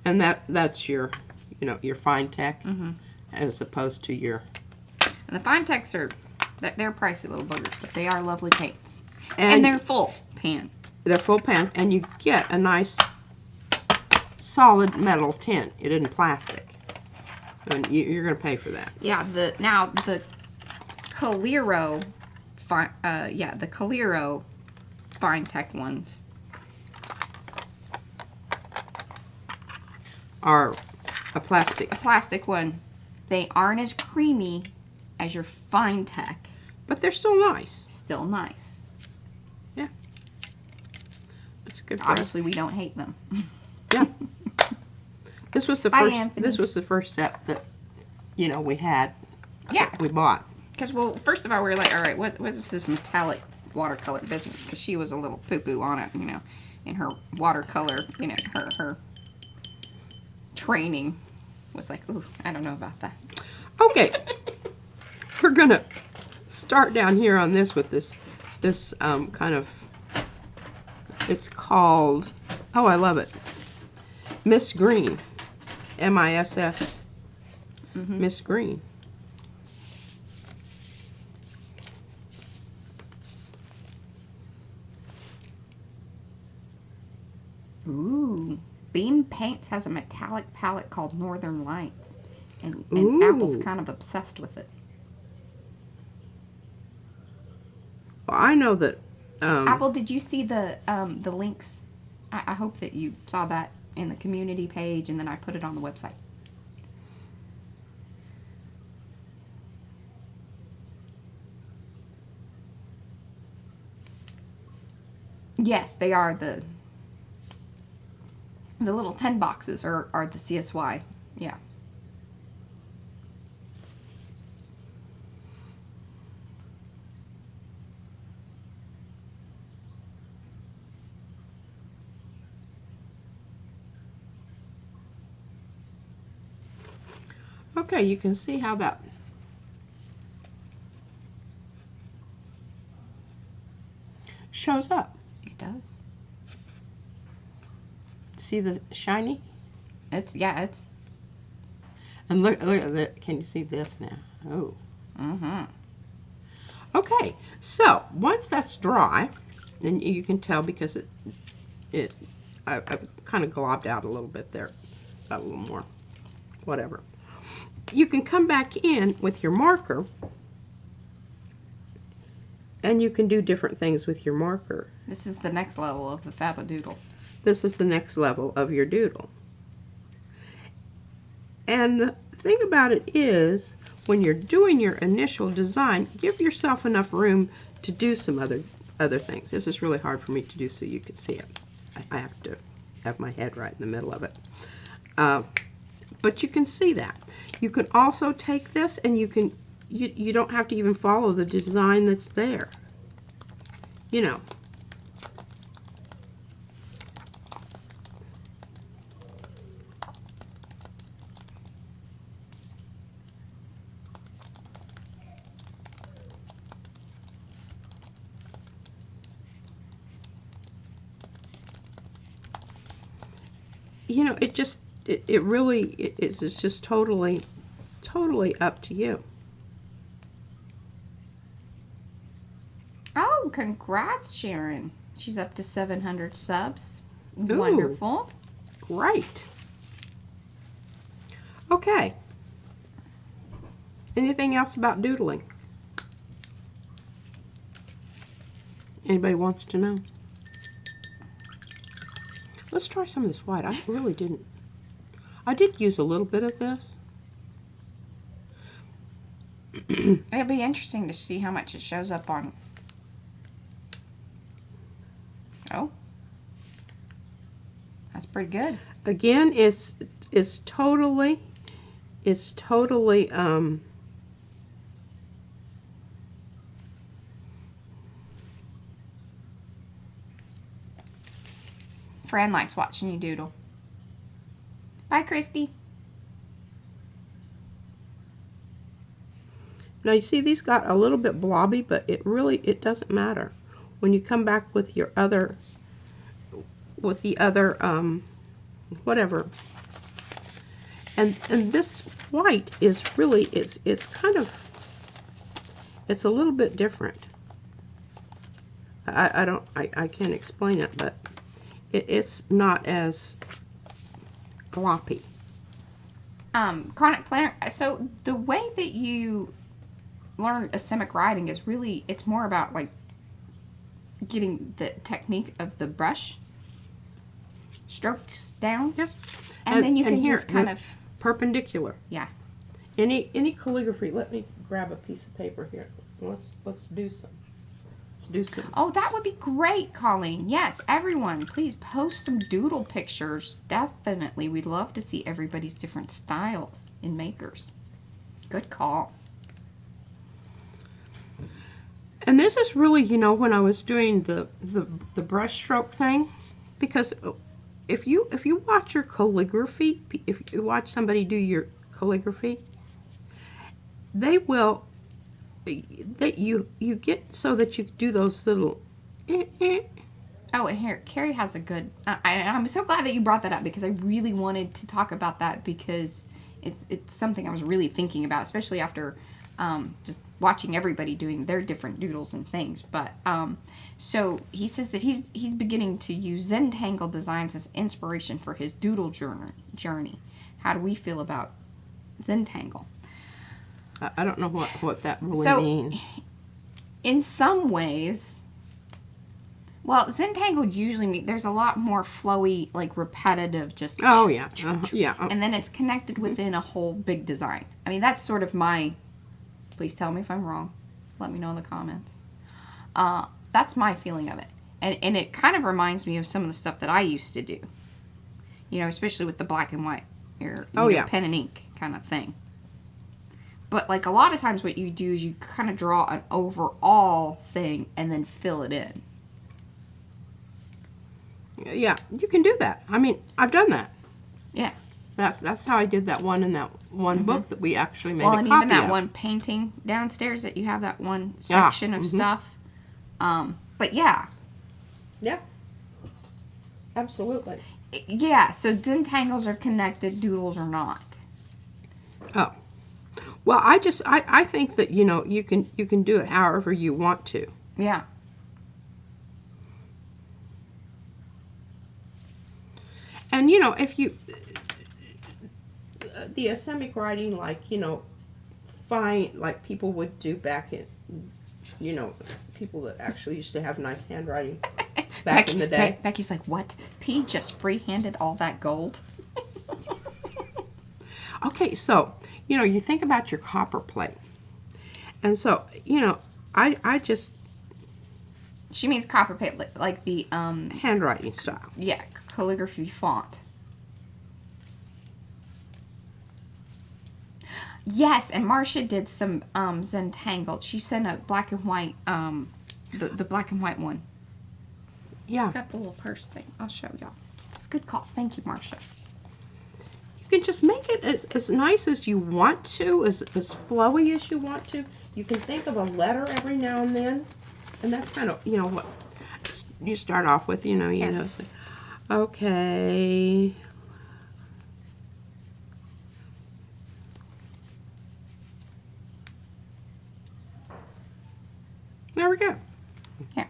And that's your, you know, your fine tech, as opposed to your... And the fine techs are, they're pricey little buggers, but they are lovely paints. And they're full pan. They're full pans, and you get a nice solid metal tin. It isn't plastic. And you're going to pay for that. Yeah, the Calero, the Calero fine tech ones Are a plastic. A plastic one. They aren't as creamy as your fine tech. But they're still nice. Still nice. Yeah. It's good. Obviously, we don't hate them. Yeah. This was the Bye, first. Anthony. This was the first set that, you know, we had. Yeah. We bought. Because, well, first of all, we were like, all right, what is this metallic watercolor business? Because she was a little poo-poo on it, you know, in her watercolor, you know, her training was like, ooh, I don't know about that. Okay. We're gonna start down here on this with this kind of. It's called. Oh, I love it. Miss Green. MISS. Miss Green. Ooh. Beam Paints has a metallic palette called Northern Lights. And Apple's kind of obsessed with it. Well, I know that Apple, did you see the links? I hope that you saw that in the community page, and then I put it on the website. Yes, they are the little 10 boxes are the CSY. Yeah. Okay, you can see how that shows up. It does. See the shiny? It's. And look at that. Can you see this now? Oh. Mm-hmm. Okay, so once that's dry, then you can tell because I kind of globbed out a little bit there. Got a little more. Whatever. You can come back in with your marker and you can do different things with your marker. This is the next level of the Faba-doodle. This is the next level of your doodle. And the thing about it is, when you're doing your initial design, give yourself enough room to do some other things. This is really hard for me to do so you can see it. I have to have my head right in the middle of it. But you can see that. You can also take this and you don't have to even follow the design that's there. You know. You know, it really is just totally up to you. Oh, congrats, Sharon. She's up to 700 subs. Ooh, wonderful. Great. Okay. Anything else about doodling? Anybody wants to know? Let's try some of this white. I really didn't. I did use a little bit of this. It'll be interesting to see how much it shows up on. Oh, that's pretty good. Again, it's totally Fran likes watching you doodle. Bye, Christy. Now you see these got a little bit blobby, but it doesn't matter. When you come back with your other, whatever. And this white is really, it's a little bit different. I can't explain it, but it's not as gloppy. Chronic Planner, so the way that you learn asemic writing is really, it's more about like getting the technique of the brush strokes down. Yep. And then you can here, just kind of perpendicular. Yeah. Any calligraphy. Let me grab a piece of paper here. Let's do some. Let's do some. Oh, that would be great, Colleen. Yes, everyone, please post some doodle pictures. Definitely. We'd love to see everybody's different styles in makers. Good call. And this is really, you know, when I was doing the brush stroke thing, because if you watch your calligraphy, if you watch somebody do your calligraphy, they will, you get so that you do those little Oh, and here, Carrie has a good, I'm so glad that you brought that up because I really wanted to talk about that because it's something I was really thinking about, especially after just watching everybody doing their different doodles and things. But so he says that he's beginning to use Zentangle designs as inspiration for his doodle journey. How do we feel about Zentangle? I don't know what that really So, means. In some ways, Well, Zentangle usually there's a lot more flowy, like repetitive, just. Oh yeah, yeah. And then it's connected within a whole big design. I mean, that's sort of my. Please tell me if I'm wrong. Let me know in the comments. That's my feeling of it, and it kind of reminds me of some of the stuff that I used to do. You know, especially with the black and white, or pen and ink kind of thing. But like a lot of times, what you do is you kind of draw an overall thing and then fill it in. Yeah, you can do that. I mean, I've done that. Yeah. That's how I did that one in that one book that we actually made Well, a and copy even that of. one painting downstairs that you have that one section of stuff. But yeah. Yeah. Absolutely. Yeah, so Zentangles are connected, Doodles are not. Oh. Well, I think that, you know, you can do it however you want to. Yeah. And, you know, if you, the asemic writing, like, you know, like people would do back in, you know, people that actually used to have nice handwriting back in the day. Becky's like, what? P just free-handed all that gold? Okay, so, you know, you think about your copper plate. And so, you know, I just... She means copper plate, like the... handwriting style. Yeah, calligraphy font. Yes, and Marcia did some Zentangled. She sent a black and white, the black and white one. Yeah. Got the little purse thing. I'll show y'all. Good call. Thank you, Marcia. You can just make it as nice as you want to, as flowy as you want to. You can think of a letter every now and then. And that's kind of, you know, what you start off with, you know, say, okay. There we go. Yeah.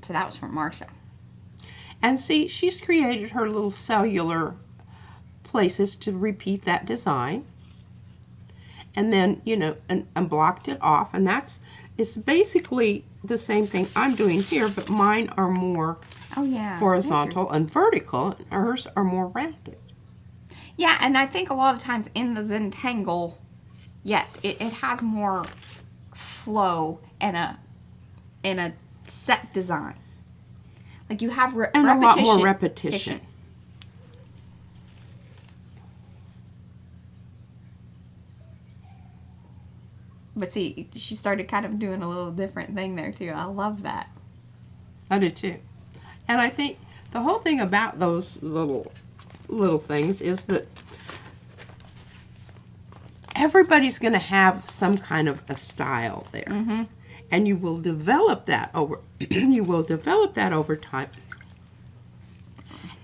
So that was from Marcia. And see, she's created her little cellular places to repeat that design. And then, you know, and blocked it off. And it's basically the same thing I'm doing here, but mine are more horizontal and vertical, and hers are more rounded. Yeah, and I think a lot of times in the Zentangle, yes, it has more flow and a set design. Like you have and repetition. A lot more repetition. But see, she started kind of doing a little different thing there too. I love that. I do too. And I think the whole thing about those little things is that everybody's going to have some kind of a style there. Mm-hmm. And you will develop that over time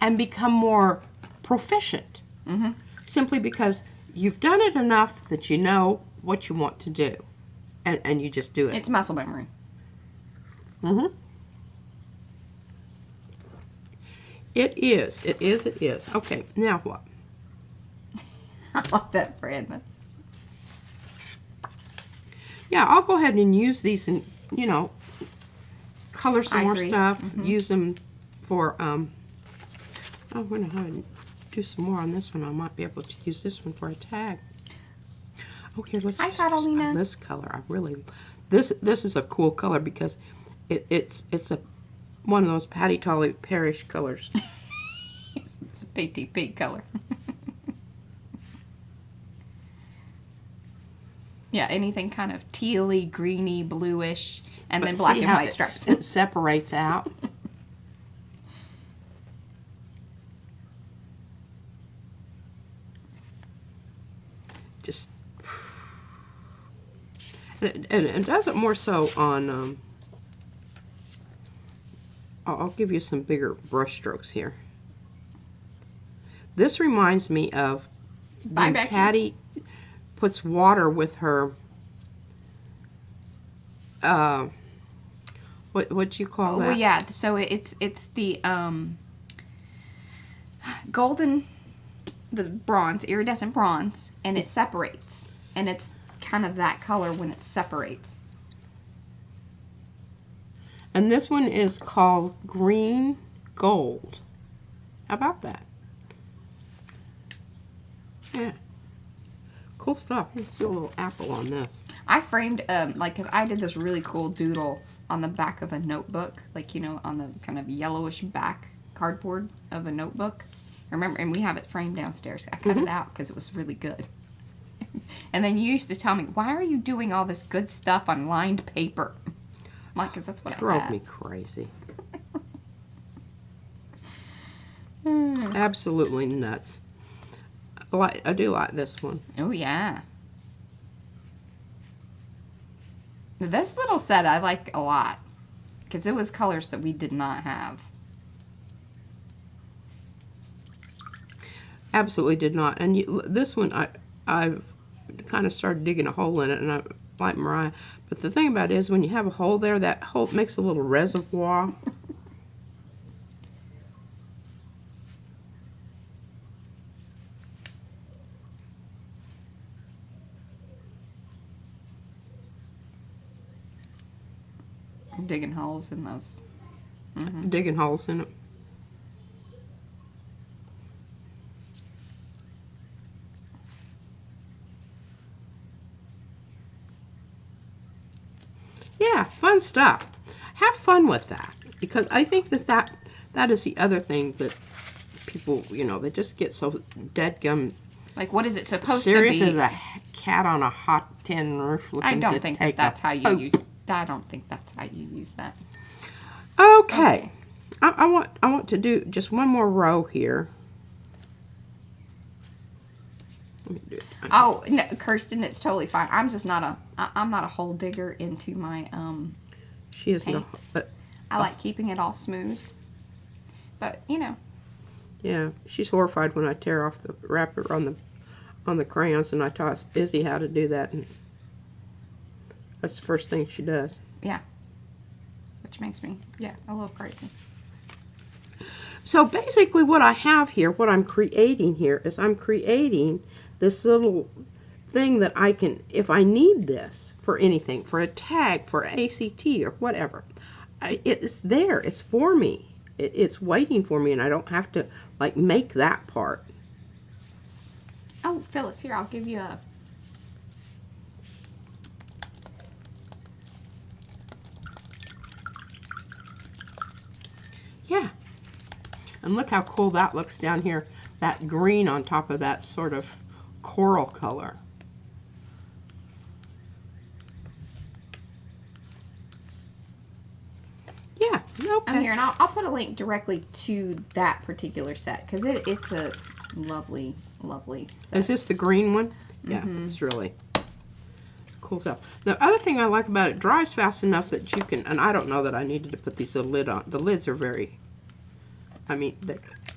and become more proficient. Mm-hmm. Simply because you've done it enough that you know what you want to do. And you just do it. It's muscle memory. Mm-hmm. It is. It is. It is. Okay, now what? I love that brand. Yeah, I'll go ahead and use these and, you know, color some more stuff. Mm-hmm. Use them for, I'm going to do some more on this one. I might be able to use this one for a tag. Okay, let's Hi, Catalina. This color. I really, this is a cool color because it's one of those Patty Tolly Parish colors. It's a PTP color. Yeah, anything kind of tealy, greeny, bluish, and then black and white stripes. It separates out. Just, and it does it more so on, I'll give you some bigger brush strokes here. This reminds me of when Patty puts water with her, what do you call that? Well, yeah, so it's the golden, the bronze, iridescent bronze, and it separates. And it's kind of that color when it separates. And this one is called Green Gold. How about that? Yeah. Cool stuff. Let's do a little apple on this. I framed, like, cause I did this really cool doodle on the back of a notebook, like, you know, on the kind of yellowish back cardboard of a notebook. Remember, and we have it framed downstairs. I cut it out because it was really good. And then you used to tell me, why are you doing all this good stuff on lined paper? I'm like, because that's what I Drove had. me crazy. Absolutely nuts. I do like this one. Oh, yeah. This little set I like a lot because it was colors that we did not have. Absolutely did not. And this one, I've kind of started digging a hole in it, and I like Mariah. But the thing about it is, when you have a hole there, that hole makes a little reservoir. Digging holes in those. Digging holes in it. Yeah, fun stuff. Have fun with that, because I think that is the other thing that people, you know, they just get so deadgum Like, what is it supposed serious to be? as a cat on a hot tin roof. I don't think that's how you use. I don't think that's how you use that. Okay. I want to do just one more row here. Let me do it. Oh no, Kirsten, it's totally fine. I'm just not I'm not a hole digger into my She is not. paints. But I like keeping it all smooth. But you know. yeah, she's horrified when I tear off the wrapper on the crayons, and I taught Izzy how to do that, and that's the first thing she does. Yeah. Which makes me, yeah, a little crazy. So basically what I have here, what I'm creating here, is I'm creating this little thing that I can, if I need this for anything, for a tag, for ACT or whatever, it's there. It's for me. It's waiting for me, and I don't have to, like, make that part. Oh, Phyllis, here, I'll give you a... Yeah. And look how cool that looks down here. That green on top of that sort of coral color. Yeah, okay. I'm here, and I'll put a link directly to that particular set, because it's a lovely, lovely set. Is this the green one? Yeah, it's really cool stuff. The other thing I like about it, dries fast enough that you can, and I don't know that I needed to put these little lid on. The lids are very, I mean,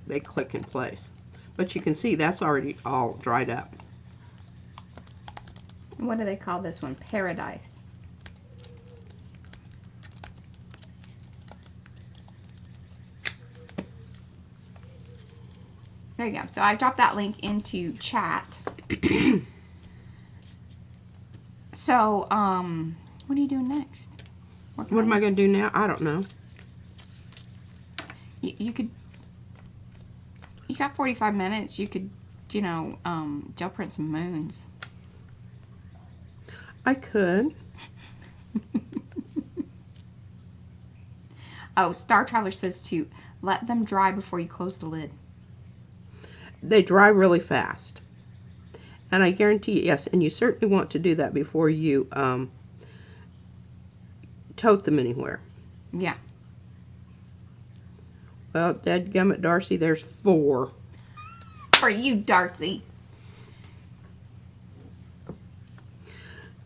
they click in place. But you can see that's already all dried up. What do they call this one? Paradise. There you go. So I dropped that link into chat. So, what are you doing next? What am I going to do now? I don't know. You could, you got 45 minutes. You could, you know, gel print some moons. I could. Oh, Star Traveler says to let them dry before you close the lid. They dry really fast. And I guarantee you, yes, and you certainly want to do that before you tote them anywhere. Yeah. Well, dadgummit, Darcy, there's 4. For you, Darcy.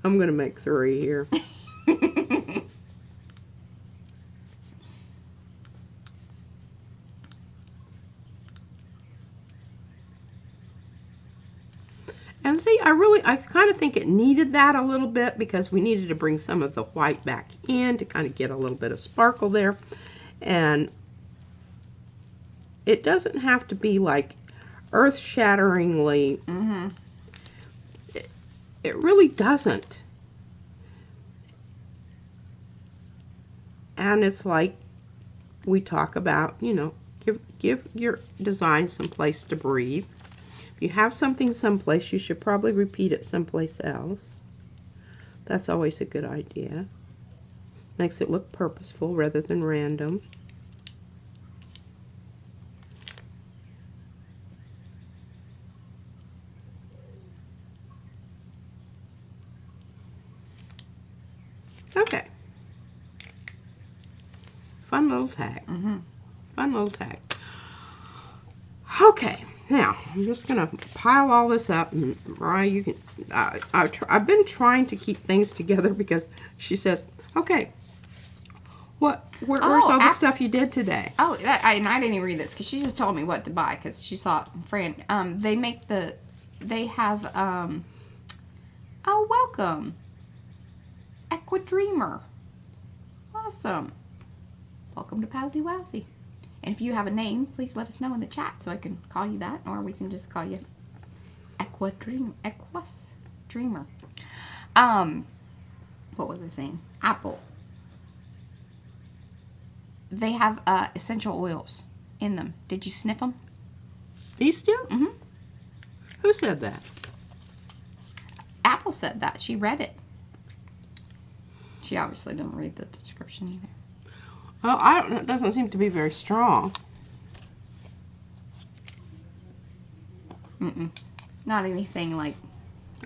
I'm going to make 3 here. And see, I kind of think it needed that a little bit, because we needed to bring some of the white back in to kind of get a little bit of sparkle there. And it doesn't have to be like earth-shatteringly. It really doesn't. And it's like we talk about, you know, give your design some place to breathe. If you have something someplace, you should probably repeat it someplace else. That's always a good idea. Makes it look purposeful rather than random. Okay. Fun little tag. Fun little tag. Okay, now I'm just gonna pile all this up, and Mariah, you can. I've been trying to keep things together because she says, "Okay, where's all the stuff you did today?" Oh, I didn't even read this because she just told me what to buy because she saw it in Fran. They have oh, welcome, Equa-Dreamer. Awesome. Welcome to Powsie Wowsie. And if you have a name, please let us know in the chat so I can call you that, or we can just call you Equa-Dreamer. What was I saying? Apple. They have essential oils in them. Did you sniff them? These do? Mm-hmm. Who said that? Apple said that. She read it. She obviously didn't read the description either. Well, I don't know. It doesn't seem to be very strong. Not anything like.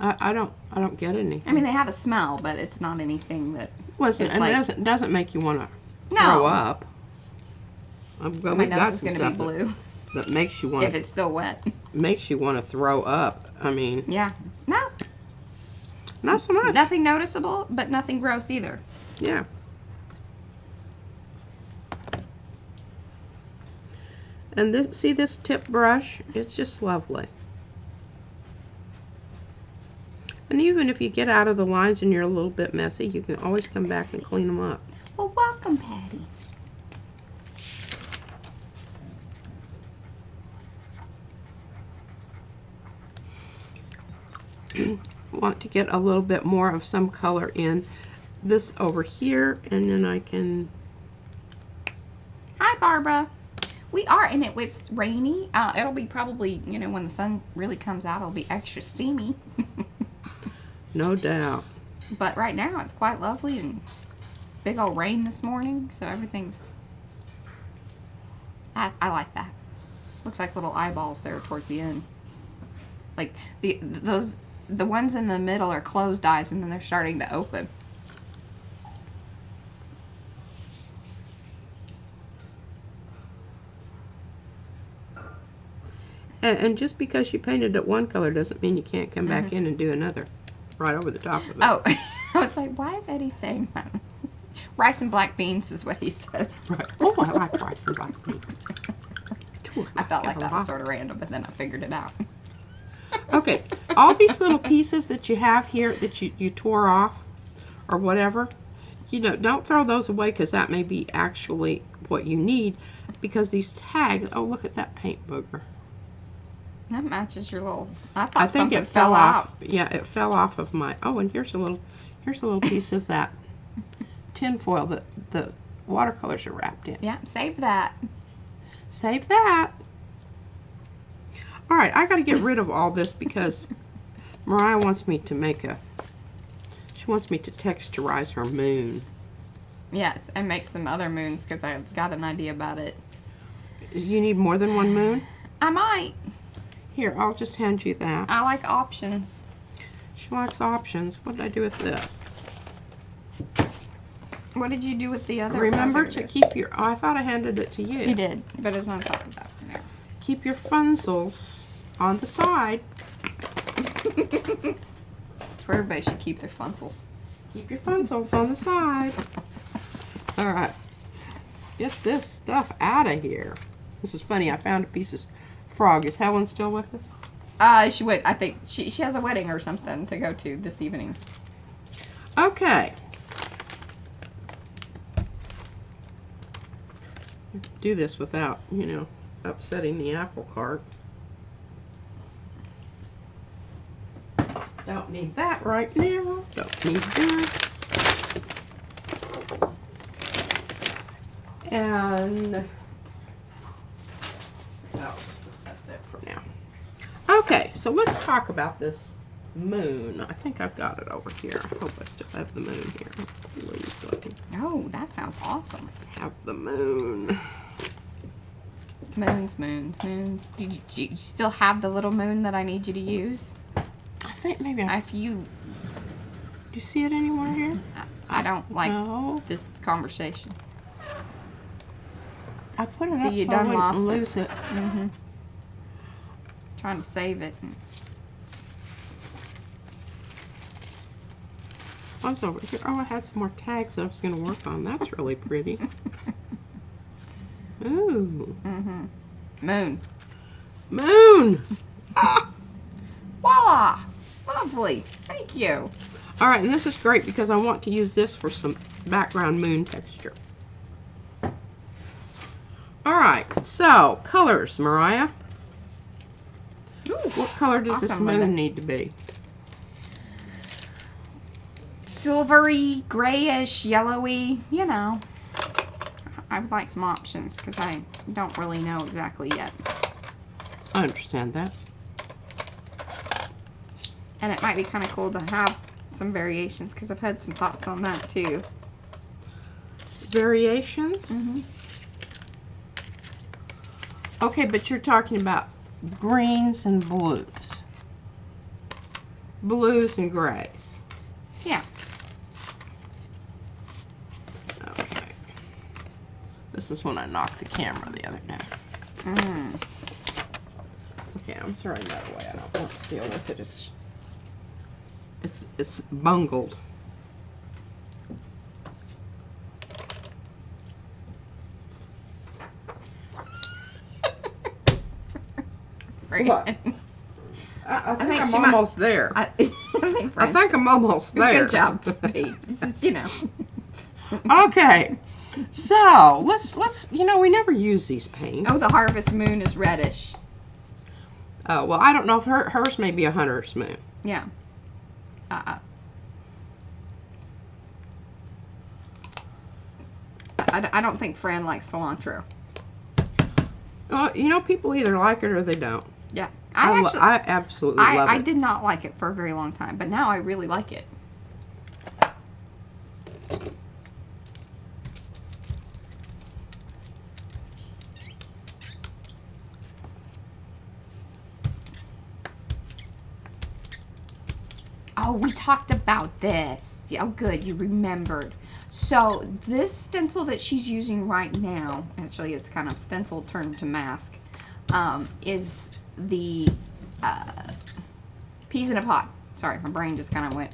I don't get anything. I mean, they have a smell, but it's not anything that. Listen, and like, it doesn't make you want to throw up. Well, my nose is going to be blue. That makes you want. If it's still wet. Makes you want to throw up. I mean. Yeah. No. Not so much. Nothing noticeable, but nothing gross either. Yeah. And see this tip brush? It's just lovely. And even if you get out of the lines and you're a little bit messy, you can always come back and clean them up. Well, welcome, Patty. Want to get a little bit more of some color in this over here, and then I can. Hi, Barbara. We are, and it's rainy. It'll be probably, you know, when the sun really comes out, it'll be extra steamy. No doubt. But right now, it's quite lovely, and big old rain this morning, so everything's. I like that. Looks like little eyeballs there towards the end. Like the ones in the middle are closed eyes, and then they're starting to open. And just because you painted it one color doesn't mean you can't come back in and do another right over the top of it. Oh, I was like, why is Eddie saying that? Rice and black beans is what he says. Right. Oh, I like rice and black beans. I felt like that was sort of random, but then I figured it out. Okay, all these little pieces that you have here that you tore off or whatever, you know, don't throw those away because that may be actually what you need, because these tags, oh, look at that paint booger. That matches your little. I thought I think something it fell out. off. Yeah, it fell off of my. Oh, and here's a little piece of that tin foil that the watercolors are wrapped in. Yeah, save that. Save that. All right, I got to get rid of all this because Mariah wants me to she wants me to texturize her moon. Yes, and make some other moons because I've got an idea about it. You need more than one moon? I might. Here, I'll just hand you that. I like options. She likes options. What did I do with this? What did you do with the other? Remember to keep your. Oh, I thought I handed it to you. You did, but it was on top of that. No. Keep your funsels on the side. That's where everybody should keep their funsels. Keep your funsels on the side. All right. Get this stuff out of here. This is funny. I found a piece of frog. Is Helen still with us? She would. I think she has a wedding or something to go to this evening. Okay. Do this without, you know, upsetting the apple cart. Don't need that right now. Don't need this. And I'll just put that there for now. Okay, so let's talk about this moon. I think I've got it over here. I hope I still have the moon here. Please, so I can Oh, that sounds awesome. have the moon. Moons. Do you still have the little moon that I need you to use? I think maybe I... If you, Do you see it anywhere here? I don't like No. this conversation. I put it See, up you so done I wouldn't lost it. lose it. Mm-hmm. Trying to save it. I was over here. Oh, I had some more tags that I was going to work on. That's really pretty. Ooh. Mm-hmm. Moon. Moon! Ah! Voila! Lovely. Thank you. All right, and this is great because I want to use this for some background moon texture. All right, so colors, Mariah. Ooh, What color does this awesome, moon Linda. need to be? Silvery, grayish, yellowy, you know. I would like some options because I don't really know exactly yet. I understand that. And it might be kind of cool to have some variations because I've had some thoughts on that too. Variations? Mm-hmm. Okay, but you're talking about greens and blues. Blues and grays. Yeah. Okay. This is when I knocked the camera the other day. Mm. Okay, I'm throwing that away. I don't want to deal with it. It's bungled. Right. What? I think think I'm she might- almost there. I think I'm almost there. Good job, Pete. Just, you know. Okay. So, let's we never use these paints. Oh, the harvest moon is reddish. Oh, well, I don't know if hers may be a hunter's moon. Yeah. I don't think Fran likes cilantro. People either like it or they don't. Yeah. I absolutely love I it. did not like it for a very long time, but now I really like it. Oh, we talked about this. Oh, good, you remembered. So this stencil that she's using right now, actually it's kind of stencil turned to mask, is the peas in a pod. Sorry, my brain just kind of went.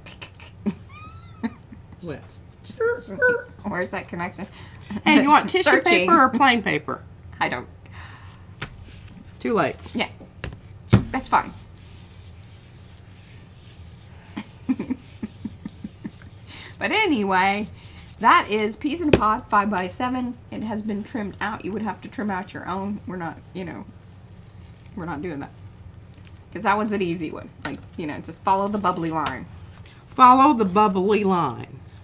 Where's that connection? Hey, you want tissue Searching. paper or plain paper? I don't. Too late. Yeah, that's fine. But anyway, that is peas in a pod, 5x7. It has been trimmed out. You would have to trim out your own. We're not, we're not doing that. Because that one's an easy one. Like, just follow the bubbly line. Follow the bubbly lines.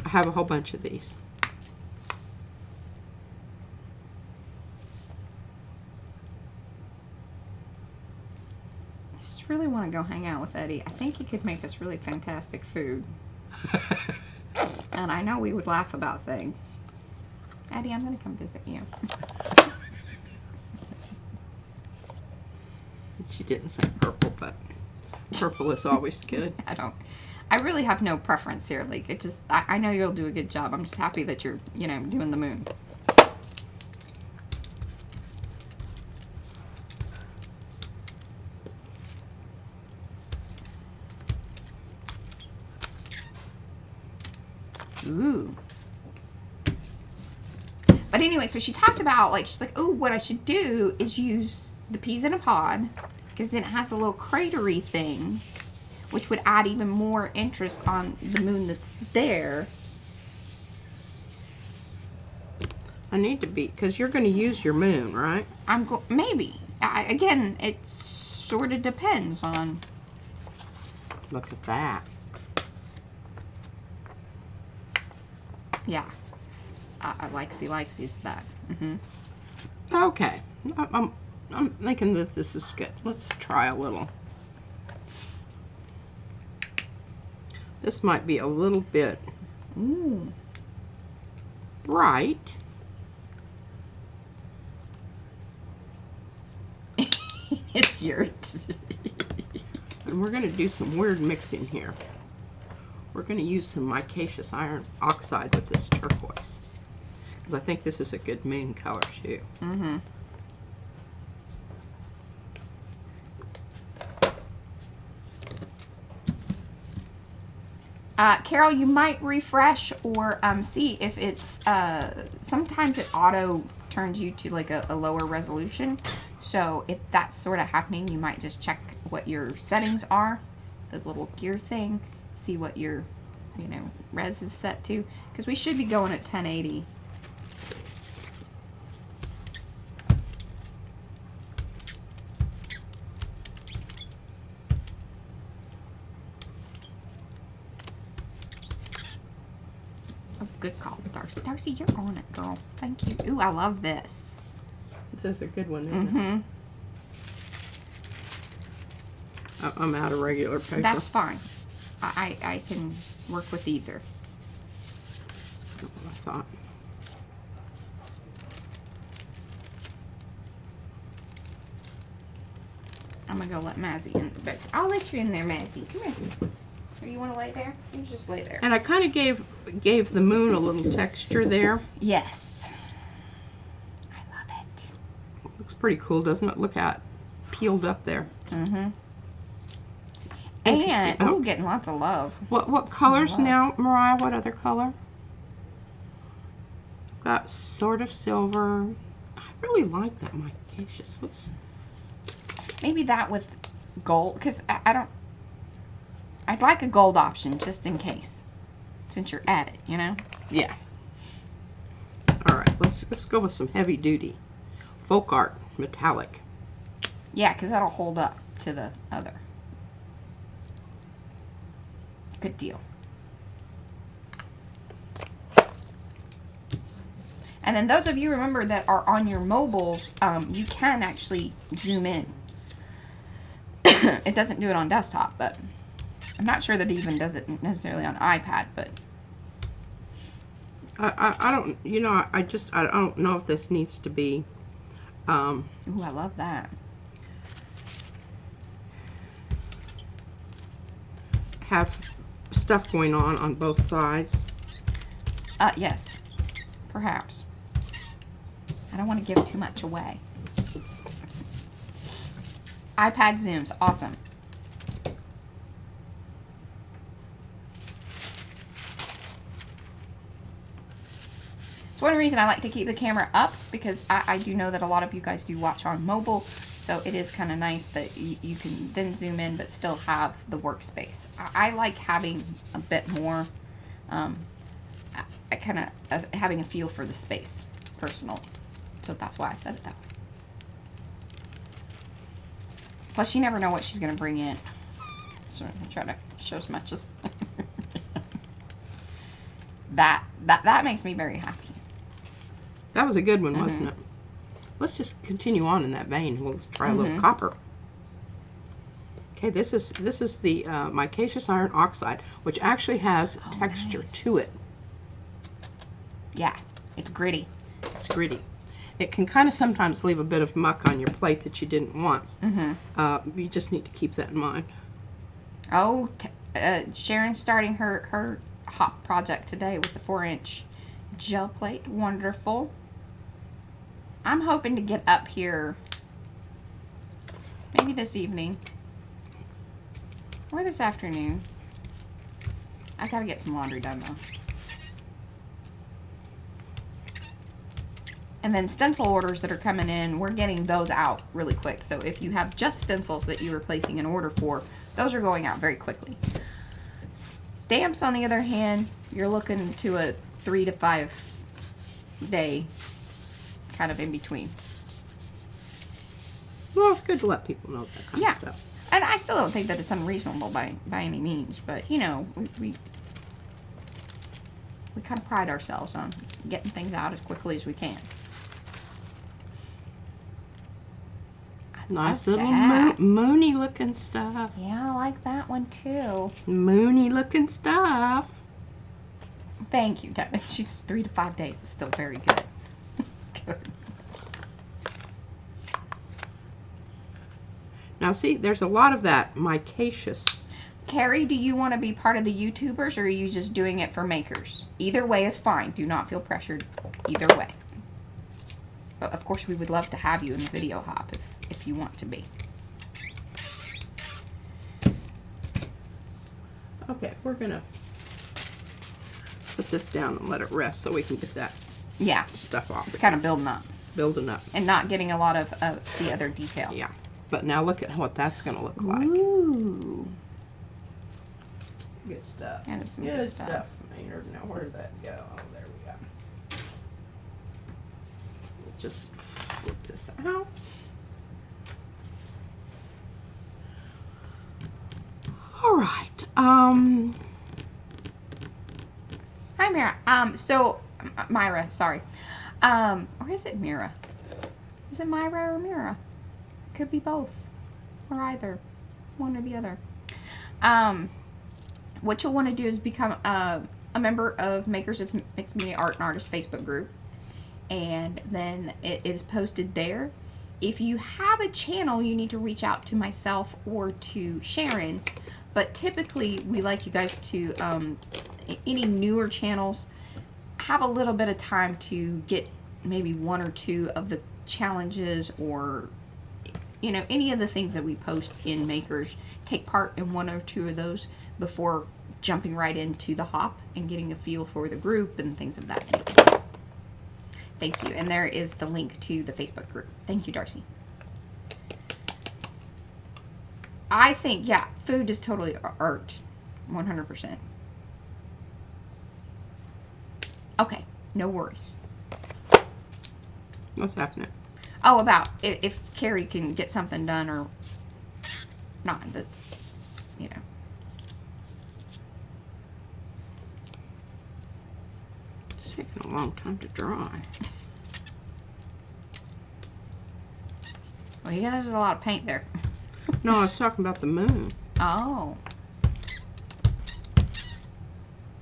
I have a whole bunch of these. I just really want to go hang out with Eddie. I think he could make us really fantastic food. And I know we would laugh about things. Eddie, I'm going to come visit you. She didn't say purple, but purple is always good. I really have no preference here. Like, I know you'll do a good job. I'm just happy that you're, doing the moon. Ooh. But anyway, so she talked about, she's like, oh, what I should do is use the peas in a pod, because then it has the little cratery things, which would add even more interest on the moon that's there. I need to be, because you're going to use your moon, right? Maybe. Again, it sort of depends on Look at that. Yeah. I likes that. Okay. I'm thinking that this is good. Let's try a little. This might be a little bit bright. It's your... And we're going to do some weird mixing here. We're going to use some micaceous iron oxide with this turquoise. Because I think this is a good main color too. Carol, you might refresh or see if it's, sometimes it auto turns you to like a lower resolution. So if that's sort of happening, you might just check what your settings are, the little gear thing, see what your, you know, res is set to, because we should be going at 1080. Good call, Darcy. Darcy, you're on it, girl. Thank you. Ooh, I love this. This is a good one, isn't it? I'm out of regular paper. That's fine. I can work with either. That's what I thought. I'm gonna go let Mazzy in. But I'll let you in there, Mazzy. Come here. Or you want to lay there? You just lay there. And I kind of gave the moon a little texture there. Yes. I love it. Looks pretty cool, doesn't it? Look at it. Peeled up there. And, Oh. ooh, getting lots of love. What colors now, Mariah? What other color? Got sort of silver. I really like that micaceous. Let's... Maybe that with gold, because I don't... I'd like a gold option, just in case. Since you're at it, you know? Yeah. Alright, let's go with some heavy duty. Folk art, metallic. Yeah, because that'll hold up to the other. Good deal. And then those of you, remember, that are on your mobiles, you can actually zoom in. It doesn't do it on desktop, but I'm not sure that it even does it necessarily on iPad, but I don't, you know, I don't know if this needs to be ooh, I love that. have stuff going on both sides. Yes, perhaps. I don't want to give too much away. iPad zooms, awesome. It's one reason I like to keep the camera up, because I do know that a lot of you guys do watch on mobile, so it is kind of nice that you can then zoom in but still have the workspace. I like having a bit more, kind of having a feel for the space, personally. So that's why I said it that way. Plus, you never know what she's going to bring in. So I try to show as much as... that makes me very happy. That was a good one, wasn't it? Let's just continue on in that vein. Let's try a little copper. Okay, this is the micaceous iron oxide, which actually has texture to it. Yeah, it's gritty. It's gritty. It can kind of sometimes leave a bit of muck on your plate that you didn't want. You just need to keep that in mind. Oh, Sharon's starting her hot project today with the 4-inch gel plate. Wonderful. I'm hoping to get up here maybe this evening or this afternoon. I gotta get some laundry done though. And then stencil orders that are coming in, we're getting those out really quick. So if you have just stencils that you are placing an order for, those are going out very quickly. Stamps, on the other hand, you're looking to a 3 to 5 day kind of in between. Well, it's good to let people know that kind of stuff. And I still don't think that it's unreasonable by any means, but you know, we kind of pride ourselves on getting things out as quickly as we can. Nice little moony looking stuff. Yeah, I like that one too. Moony looking stuff. Thank you, Devin. She's 3 to 5 days. Is still very good. Good. Now see, there's a lot of that micaceous. Carrie, do you want to be part of the YouTubers, or are you just doing it for makers? Either way is fine. Do not feel pressured either way. But of course, we would love to have you in the video hop if you want to be. Okay, we're gonna put this down and let it rest so we can get that stuff off. It's kind of building up. Building up. And not getting a lot of the other detail. Yeah. But now look at what that's going to look like. Ooh. Good stuff. That is some good good stuff. stuff. Maynard. Now where did that go? Oh, there we go. We'll just flip this out. All right. Hi, Mira. Myra, sorry. Or is it Mira? Is it Myra or Mira? Could be both. Or either. One or the other. What you'll want to do is become a member of Makers of Mixed Media Art and Artists Facebook group. And then it is posted there. If you have a channel, you need to reach out to myself or to Sharon. But typically, we like you guys to, any newer channels, have a little bit of time to get maybe 1 or 2 of the challenges, or you know, any of the things that we post in Makers. Take part in 1 or 2 of those before jumping right into the hop and getting a feel for the group and things of that nature. Thank you. And there is the link to the Facebook group. Thank you, Darcy. I think, yeah, food is totally art. 100%. Okay, no worries. What's happening? Oh, about if Carrie can get something done or not. That's, you know. It's taking a long time to dry. Well, yeah, there's a lot of paint there. No, I was talking about the moon. Oh.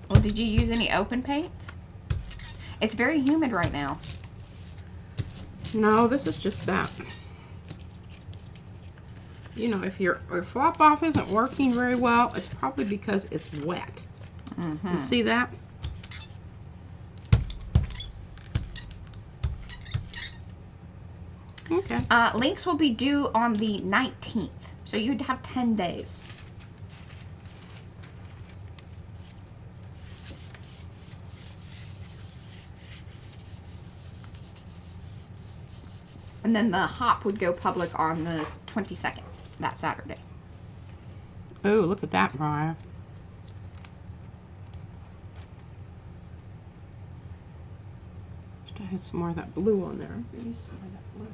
Well, did you use any open paints? It's very humid right now. No, this is just that. You know, if your flop off isn't working very well, it's probably because it's wet. Mm-hmm. You see that? Okay. Links will be due on the 19th. So you'd have 10 days. And then the hop would go public on the 22nd, that Saturday. Oh, look at that, Mariah. Wish I had some more of that blue on there. Maybe some of that blue.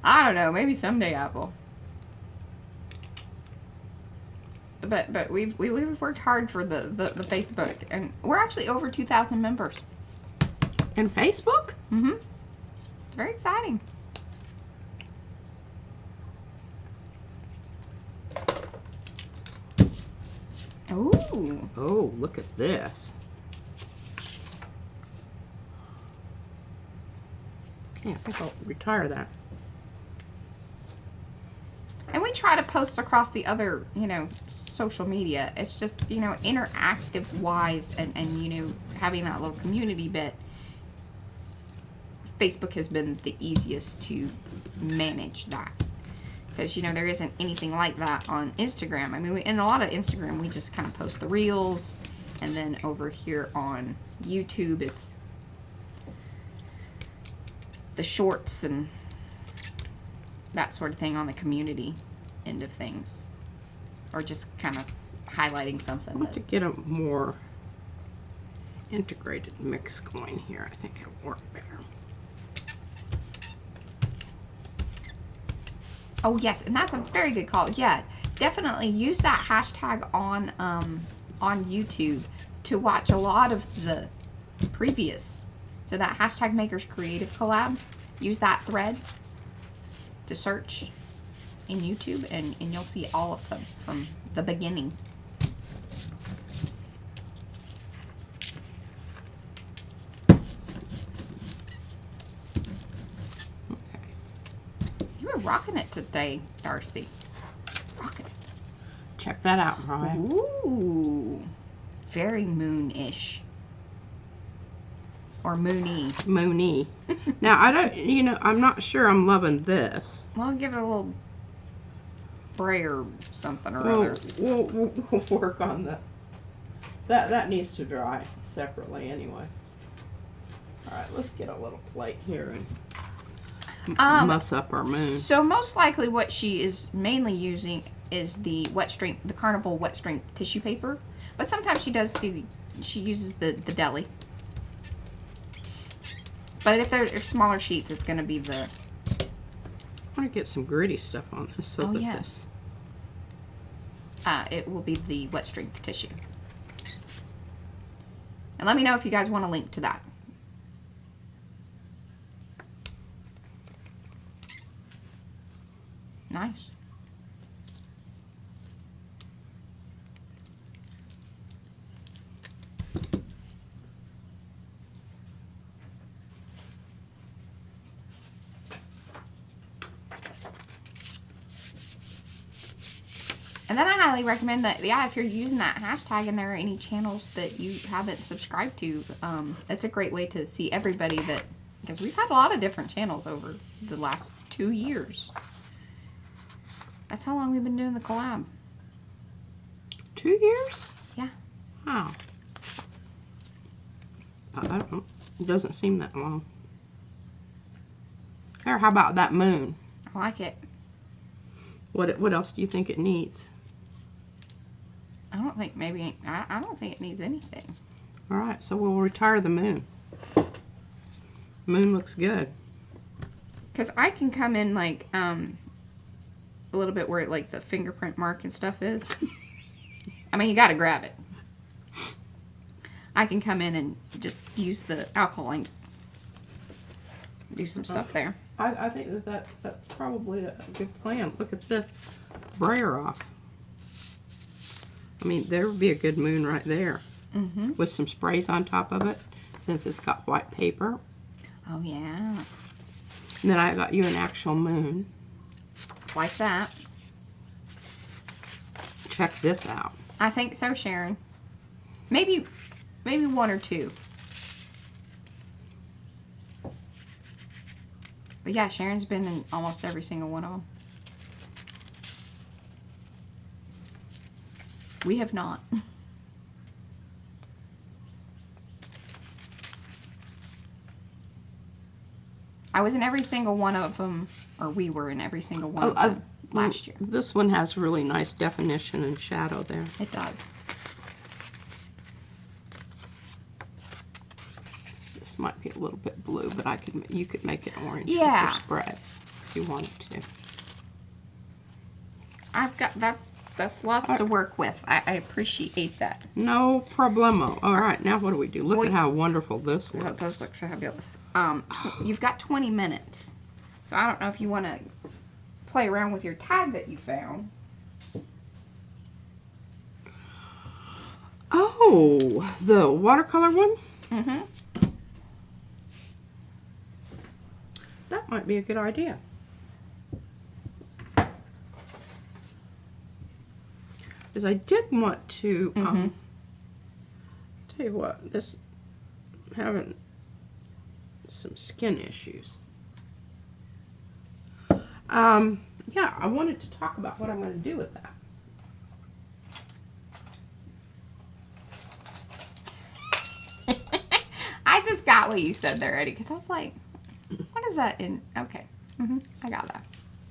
I don't know, maybe someday, Apple. But we've worked hard for the Facebook, and we're actually over 2,000 members. And Facebook? Mm-hmm. It's very exciting. Ooh. Oh, look at this. Okay, I think I'll retire that. And we try to post across the other, you know, social media. It's just, you know, interactive wise and you know, having that little community bit. Facebook has been the easiest to manage that. Because, you know, there isn't anything like that on Instagram. I mean, in a lot of Instagram, we just kind of post the reels. And then over here on YouTube, it's the shorts and that sort of thing on the community end of things. Or just kind of highlighting something. I want to get a more integrated mix going here. I think it'll work better. Oh yes, and that's a very good call. Yeah, definitely use that hashtag on YouTube to watch a lot of the previous. So that hashtag Makers Creative collab. Use that thread to search in YouTube, and you'll see all of them from the beginning. You were rocking it today, Darcy. Rocking it. Check that out, Ryan. Ooh, very moon-ish. Or moony. Moony. Now, I don't, you know, I'm not sure I'm loving this. Well, I'll give it a little brayer something or other. We'll work on that needs to dry separately anyway. All right, let's get a little plate here and muss up our moon. So most likely what she is mainly using is the Carnival wet strength tissue paper. But sometimes she uses the deli. But if they're smaller sheets, it's going to be the... I want to get some gritty stuff on this. So that yes. It will be the wet strength tissue. And let me know if you guys want a link to that. Nice. And then I highly recommend that, yeah, if you're using that hashtag and there are any channels that you haven't subscribed to, that's a great way to see everybody because we've had a lot of different channels over the last 2 years. That's how long we've been doing the collab. 2 years? Yeah. Wow. It doesn't seem that long. Or how about that moon? I like it. What else do you think it needs? I don't think I don't think it needs anything. All right, so we'll retire the moon. Moon looks good. Because I can come in like a little bit where like the fingerprint mark and stuff is. I mean, you got to grab it. I can come in and just use the alcohol ink. Do some stuff there. I think that's probably a good plan. Look at this. Brayer off. I mean, there would be a good moon right there. Mm-hmm. With some sprays on top of it, since it's got white paper. Oh, yeah. And then I got you an actual moon. Like that. Check this out. I think so, Sharon. Maybe one or two. But yeah, Sharon's been in almost every single one of them. We have not. I was in every single one of them, or we were in every single one of them last year. This one has really nice definition and shadow there. It does. This might be a little bit blue, but you could make it orange with Yeah. your sprays if you wanted to. I've got that's lots to work with. I appreciate that. No problemo. All right, now what do we do? Look at how wonderful this looks. That does look fabulous. You've got 20 minutes. So I don't know if you want to play around with your tag that you found. Oh, the watercolor one? Mm-hmm. That might be a good idea. Because I did want to, tell you what, this, having some skin issues. Yeah, I wanted to talk about what I'm going to do with that. I just got what you said there, Eddie, because I was like, what is that in? Okay. I got that.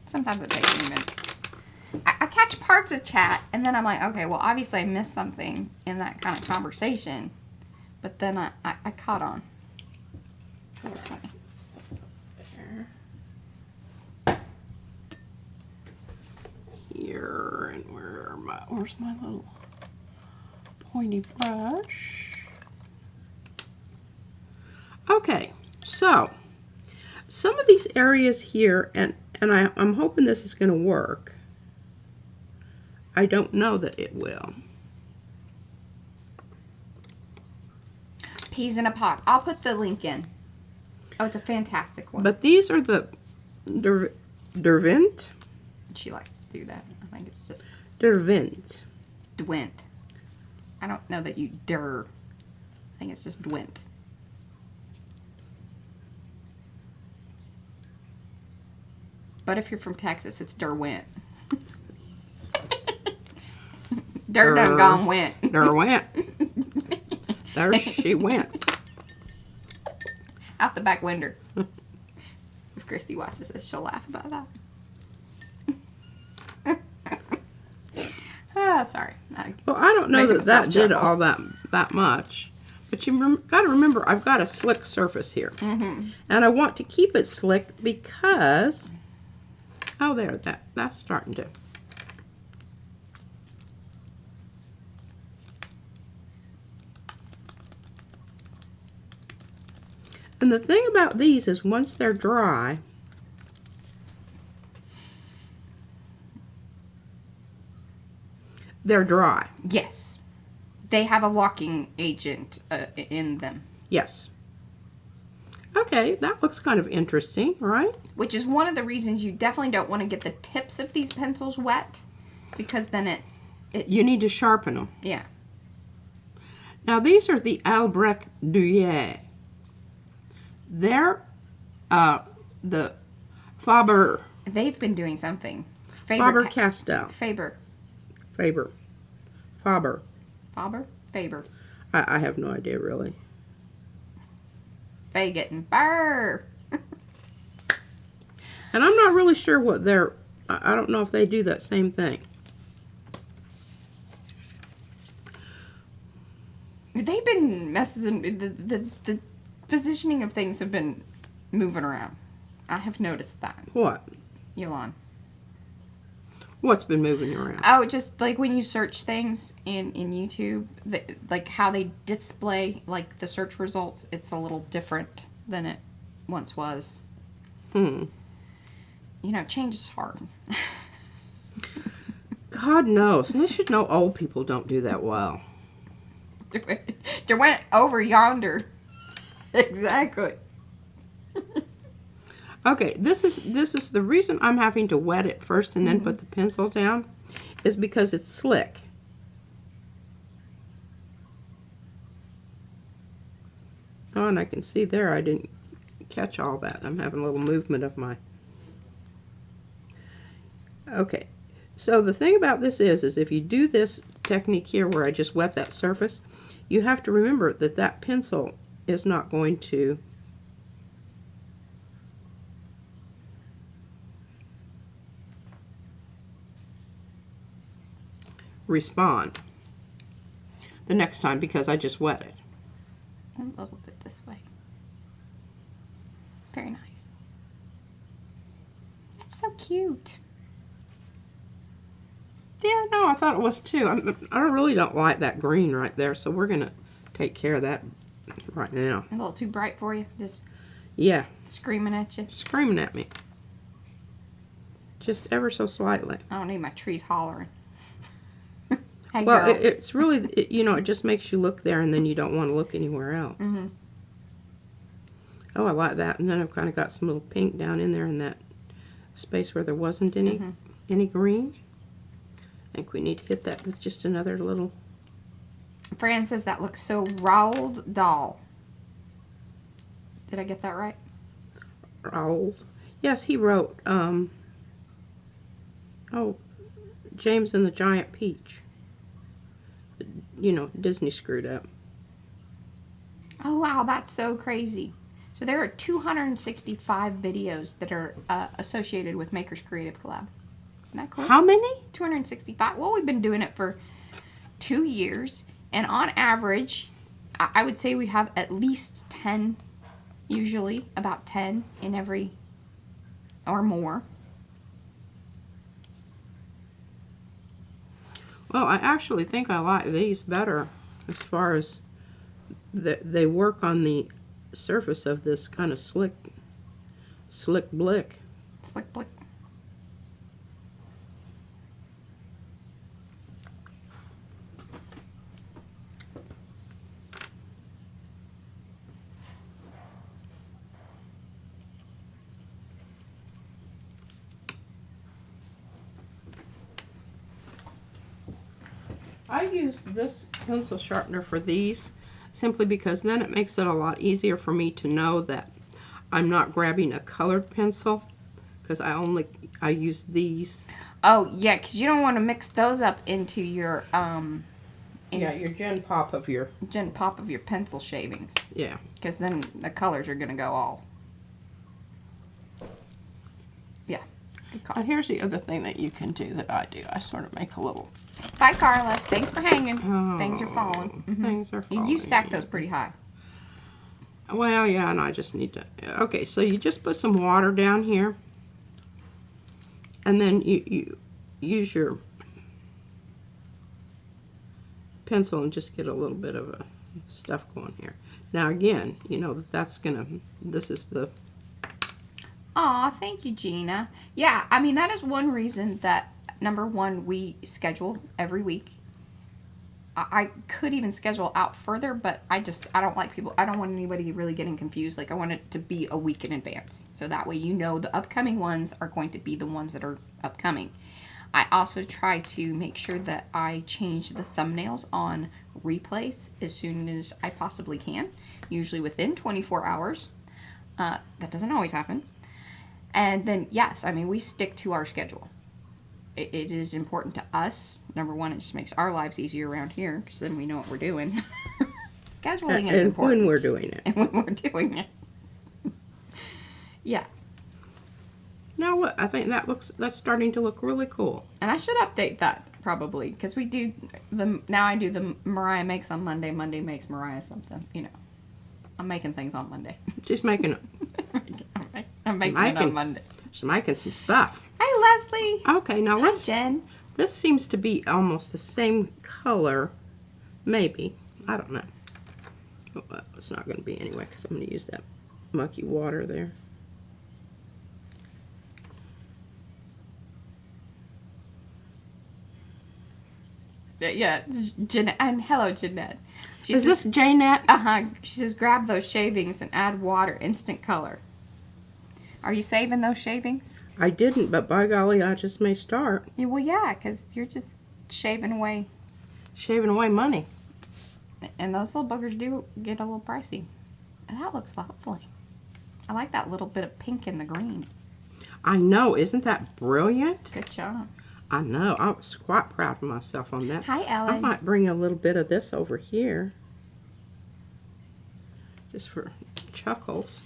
Sometimes it takes me a minute. I catch parts of chat, and then I'm like, okay, well, obviously I missed something in that kind of conversation. But then I caught on. That was funny. Here, and where's my little pointy brush? Okay, so some of these areas here, and I'm hoping this is going to work. I don't know that it will. Peas in a Pot. I'll put the link in. Oh, it's a fantastic one. But these are the Derwent. She likes to do that. I think it's just Derwent. Dwent. I don't know that you I think it's just Dwent. But if you're from Texas, it's Derwent. Done gone went. Derwent. There she went. Out the back window. If Christy watches this, she'll laugh about that. Sorry. Well, I don't know that did all that much. But you got to remember, I've got a slick surface here. Mm-hmm. And I want to keep it slick because... Oh, there. That's starting to... And the thing about these is once they're dry, they're dry. Yes. They have a locking agent in them. Yes. Okay, that looks kind of interesting, right? Which is one of the reasons you definitely don't want to get the tips of these pencils wet. Because then it You need to sharpen them. yeah. Now these are the Albrecht Dürer. They're the Faber They've been doing something. Faber-Castell. Faber. Faber. Faber. I have no idea really. Faye getting burr. And I'm not really sure what they're... I don't know if they do that same thing. They've been messing. The positioning of things have been moving around. I have noticed that. What? Yolanda. What's been moving around? Oh, just like when you search things in YouTube, like how they display like the search results, it's a little different than it once was. Hmm. You know, change is hard. God knows. They should know old people don't do that well. They went over yonder. Exactly. Okay, this is the reason I'm having to wet it first and then put the pencil down is because it's slick. Oh, and I can see there I didn't catch all that. I'm having a little movement of my... Okay, so the thing about this is if you do this technique here where I just wet that surface, you have to remember that that pencil is not going to respond the next time because I just wet it. A little bit this way. Very nice. That's so cute. Yeah, no, I thought it was too. I really don't like that green right there, so we're gonna take care of that right now. A little too bright for you? Just Yeah, screaming at you? screaming at me. Just ever so slightly. I don't need my trees hollering. Hey, Well, girl. it's really, you know, it just makes you look there and then you don't want to look anywhere else. Mm-hmm. Oh, I like that. And then I've kind of got some little pink down in there in that space where there wasn't any green. I think we need to hit that with just another little... Fran says that looks so Roald Dahl. Did I get that right? Roald. Yes, he wrote, James and the Giant Peach. You know, Disney screwed up. Oh, wow, that's so crazy. So there are 265 videos that are associated with Maker's Creative Collab. Isn't that cool? How many? 265. Well, we've been doing it for 2 years. And on average, I would say we have at least 10, usually about 10 in every, or more. Well, I actually think I like these better as far as they work on the surface of this kind of slick blick. Slick blick. I use this pencil sharpener for these simply because then it makes it a lot easier for me to know that I'm not grabbing a colored pencil, because I use these. Oh, yeah, because you don't want to mix those up into your, your Gen Pop of your... Gen Pop of your pencil shavings. Yeah. Because then the colors are going to go all... Yeah. And here's the other thing that you can do that I do. I sort of make a little... Bye, Carla. Thanks for hanging. Oh, Things are falling. Things are falling. You stack those pretty high. Well, yeah, and I just need to... Okay, so you just put some water down here. And then you use your pencil and just get a little bit of stuff going here. Now, again, you know, that's going to... This is the... Aw, thank you, Gina. Yeah, I mean, that is one reason that, number one, we schedule every week. I could even schedule out further, but I don't like people, I don't want anybody really getting confused. Like, I want it to be a week in advance. So that way you know the upcoming ones are going to be the ones that are upcoming. I also try to make sure that I change the thumbnails on replays as soon as I possibly can. Usually within 24 hours. That doesn't always happen. And then, yes, I mean, we stick to our schedule. It is important to us. Number one, it just makes our lives easier around here, because then we know what we're doing. Scheduling is important. And when we're doing it. And when we're doing it. Yeah. Now, what? I think that's starting to look really cool. And I should update that, probably, because we do now I do the Mariah makes on Monday. Monday makes Mariah something, you know. I'm making things on Monday. She's making... I'm making it on Monday. She's making some stuff. Hi, Leslie. Okay, now Hi, Jen. This seems to be almost the same color. Maybe. I don't know. Well, it's not going to be anyway, because I'm going to use that mucky water there. Yeah, Jeanette. And hello, Jeanette. Is this Janet? Uh-huh. She says, grab those shavings and add water, instant color. Are you saving those shavings? I didn't, but by golly, I just may start. Yeah, well, yeah, because you're just shaving away. Shaving away money. And those little boogers do get a little pricey. And that looks lovely. I like that little bit of pink in the green. I know. Isn't that brilliant? Good job. I know. I was quite proud of myself on that. Hi, Ellen. I might bring a little bit of this over here. Just for chuckles.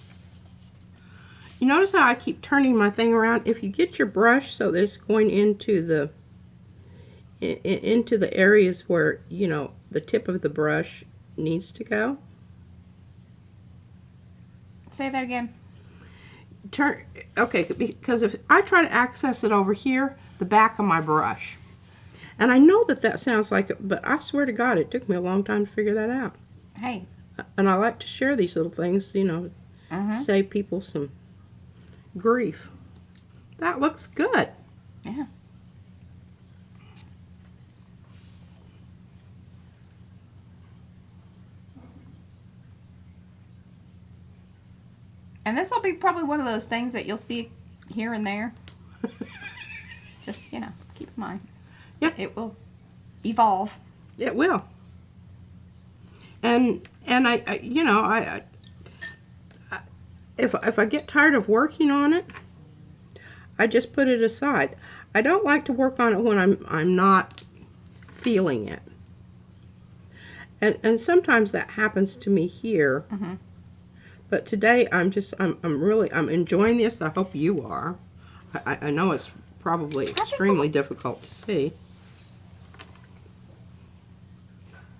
You notice how I keep turning my thing around? If you get your brush so that it's going into the areas where, you know, the tip of the brush needs to go. Say that again. Okay, because if I try to access it over here, the back of my brush. And I know that sounds like it, but I swear to God, it took me a long time to figure that out. Hey. And I like to share these little things, you know, save people some grief. That looks good. Yeah. And this will be probably one of those things that you'll see here and there. Just, you know, keep in mind. Yeah. It will evolve. It will. And I you know, if I get tired of working on it, I just put it aside. I don't like to work on it when I'm not feeling it. And sometimes that happens to me here. But today I'm really enjoying this. I hope you are. I know it's probably extremely difficult to see.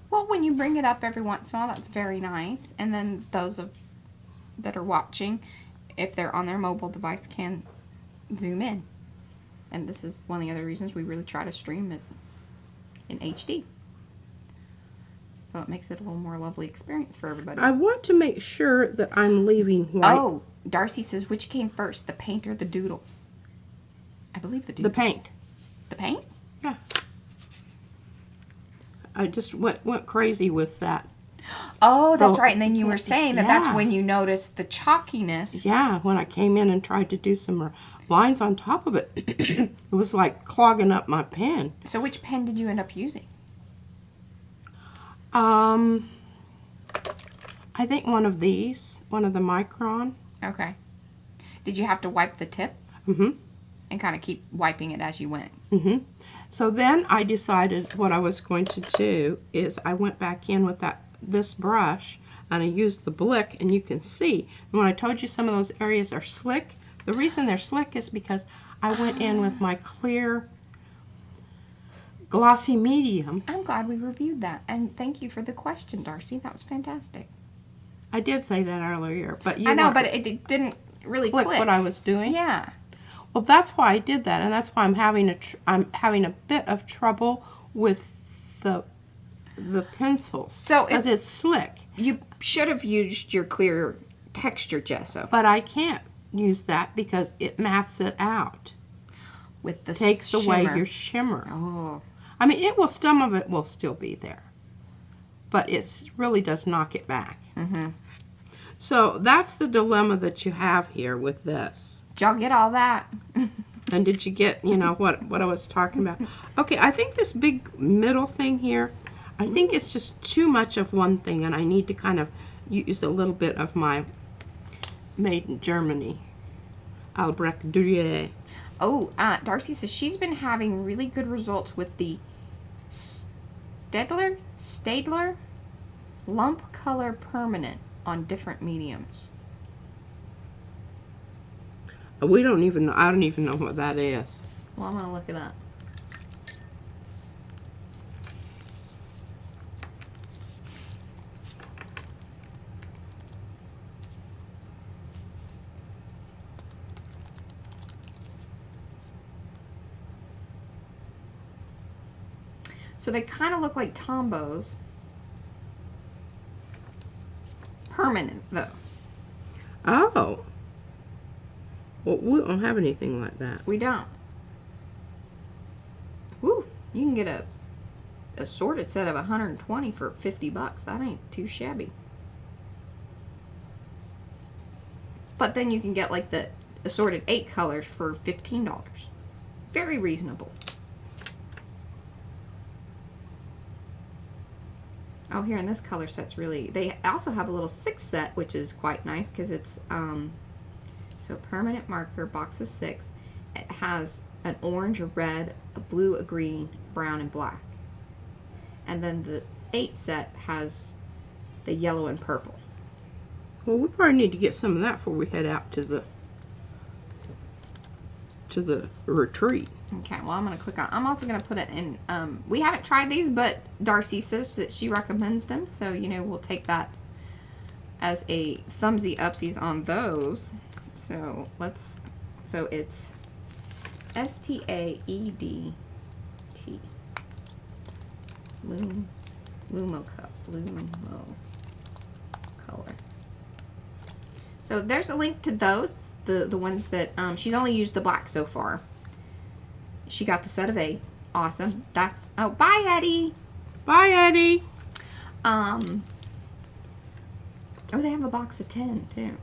Well, when you bring it up every once in a while, that's very nice. And then those that are watching, if they're on their mobile device, can zoom in. And this is one of the other reasons we really try to stream it in HD. So it makes it a little more lovely experience for everybody. I want to make sure that I'm leaving white. Oh, Darcy says, which came first, the paint or the doodle? I believe the doodle. The paint. The paint? Yeah. I just went crazy with that. Oh, that's right. And then you were saying that yeah. that's when you noticed the chalkiness. Yeah, when I came in and tried to do some lines on top of it, it was like clogging up my pen. So which pen did you end up using? I think one of these, one of the Micron. Okay. Did you have to wipe the tip? Mm-hmm. And kind of keep wiping it as you went? Mm-hmm. So then I decided what I was going to do is I went back in with this brush and I used the Blick, and you can see. And when I told you some of those areas are slick, the reason they're slick is because I went in with my clear glossy medium. I'm glad we reviewed that. And thank you for the question, Darcy. That was fantastic. I did say that earlier, but you I know, but it didn't really click what I was doing. Yeah. Well, that's why I did that, and that's why I'm having a bit of trouble with the pencils. So because it's slick. You should have used your clear texture gesso. But I can't use that because it masks it out. With the takes shimmer. away your shimmer. Oh. I mean, some of it will still be there, but it really does knock it back. Mm-hmm. So that's the dilemma that you have here with this. Did y'all get all that? And did you get, what I was talking about? Okay, I think this big middle thing here, I think it's just too much of one thing, and I need to kind of use a little bit of my Made in Germany Albrecht Dürer. Oh, Darcy says she's been having really good results with the Staedtler Lump Color Permanent on different mediums. We don't even know. I don't even know what that is. Well, I'm going to look it up. So they kind of look like Tombows. Permanent, though. Oh. Well, we don't have anything like that. We don't. Woo! You can get a assorted set of 120 for $50. That ain't too shabby. But then you can get like the assorted 8 colors for $15. Very reasonable. Oh, here in this color set's really... They also have a little 6 set, which is quite nice because it's... So permanent marker, box of 6. It has an orange, a red, a blue, a green, brown, and black. And then the 8 set has the yellow and purple. Well, we probably need to get some of that before we head out to the retreat. Okay, well, I'm going to click on... I'm also going to put it in... we haven't tried these, but Darcy says that she recommends them. So, we'll take that as a thumbsy upsies on those. So, so it's Staedt. Lumo color. So there's a link to those, the ones that, she's only used the black so far. She got the set of 8. Awesome. That's, oh, bye, Eddie. Bye, Eddie. Oh, they have a box of 10, too.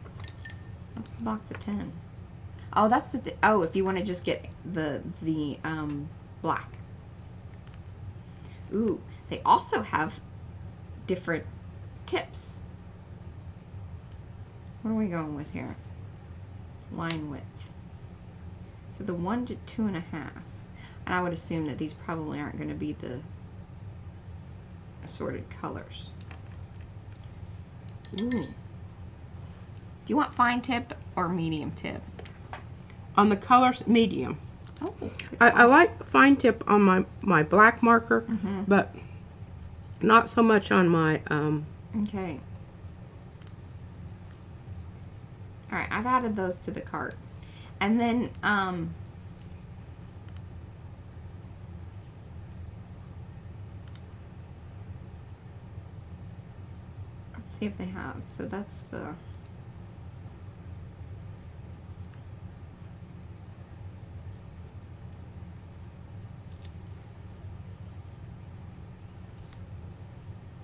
What's the box of 10? Oh, that's the, oh, if you want to just get the black. Ooh, they also have different tips. What are we going with here? Line width. So the 1 to 2.5. And I would assume that these probably aren't going to be the assorted colors. Ooh. Do you want fine tip or medium tip? On the colors, medium. Oh, I like fine tip on my black marker, but not so much on my, okay. All right, I've added those to the cart. And then, let's see if they have. So that's the...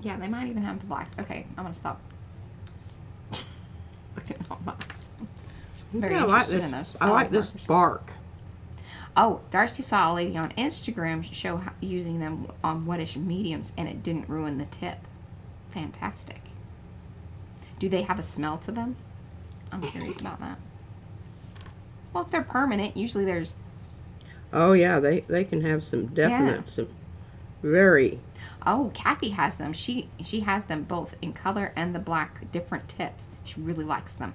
Yeah, they might even have the blacks. Okay, I'm gonna stop looking at all that. Very I like interested this. in those. I like this markers. bark. Oh, Darcy saw a lady on Instagram show using them on wettish mediums, and it didn't ruin the tip. Fantastic. Do they have a smell to them? I'm curious about that. Well, if they're permanent, usually there's... Oh yeah, they can have some definite, some very... Oh, Kathy has them. She has them both in color and the black, different tips. She really likes them.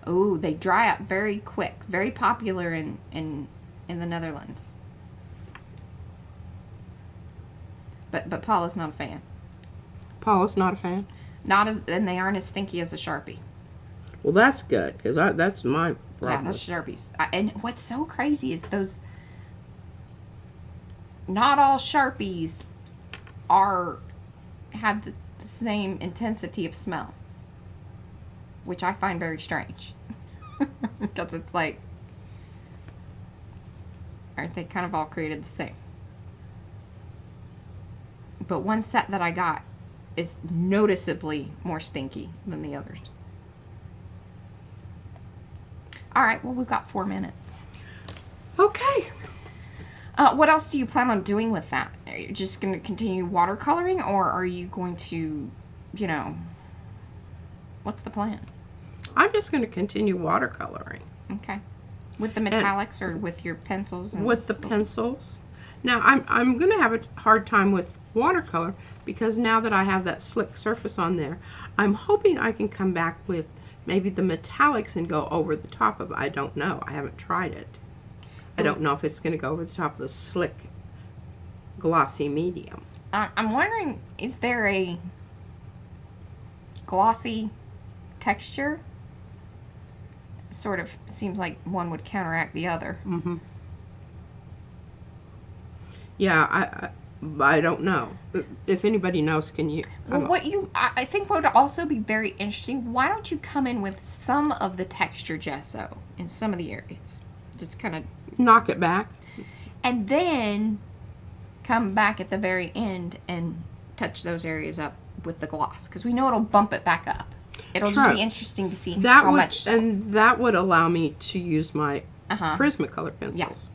Oh, they dry up very quick. Very popular in the Netherlands. But Paula's not a fan. Paula's not a fan? And they aren't as stinky as a Sharpie. Well, that's good, because that's my problem. Yeah, those Sharpies. And what's so crazy is those... Not all Sharpies have the same intensity of smell. Which I find very strange. Because it's like... Aren't they kind of all created the same? But one set that I got is noticeably more stinky than the others. Alright, well, we've got 4 minutes. Okay. What else do you plan on doing with that? Are you just going to continue watercoloring, or are you going to, you know, what's the plan? I'm just going to continue watercoloring. Okay. With the metallics or with your pencils? With the pencils. Now, I'm going to have a hard time with watercolor because now that I have that slick surface on there, I'm hoping I can come back with maybe the metallics and go over the top of it. I don't know. I haven't tried it. I don't know if it's going to go over the top of the slick, glossy medium. I'm wondering, is there a glossy texture? Sort of seems like one would counteract the other. Mm-hmm. Yeah, I don't know. If anybody knows, can you... Well, I think what would also be very interesting, why don't you come in with some of the texture gesso in some of the areas? Just kind of... Knock it back. And then come back at the very end and touch those areas up with the gloss. Because we know it'll bump it back up. It'll just be interesting to see how much so. And that would allow me to use my Prismacolor pencils.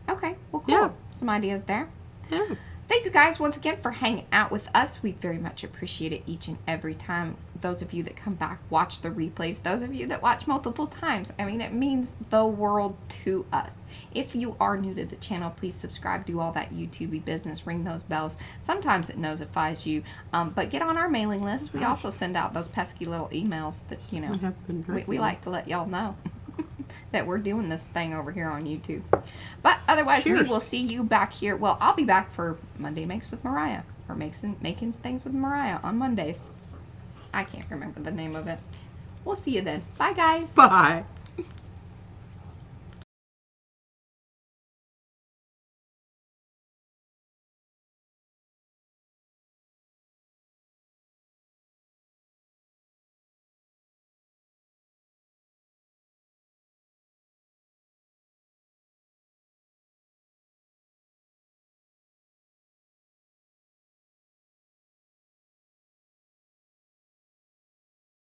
Yeah. Okay, well, cool. Yeah. Some ideas there. Yeah. Thank you guys once again for hanging out with us. We very much appreciate it each and every time. Those of you that come back, watch the replays. Those of you that watch multiple times. I mean, it means the world to us. If you are new to the channel, please subscribe. Do all that YouTube-y business. Ring those bells. Sometimes it notifies you. But get on our mailing list. We also send out those pesky little emails that, you know, we like to let y'all know that we're doing this thing over here on YouTube. But otherwise, we will see you back here. Well, I'll be back for Monday Makes with Mariah, or making things with Mariah on Mondays. I can't remember the name of it. We'll see you then. Bye, guys. Bye.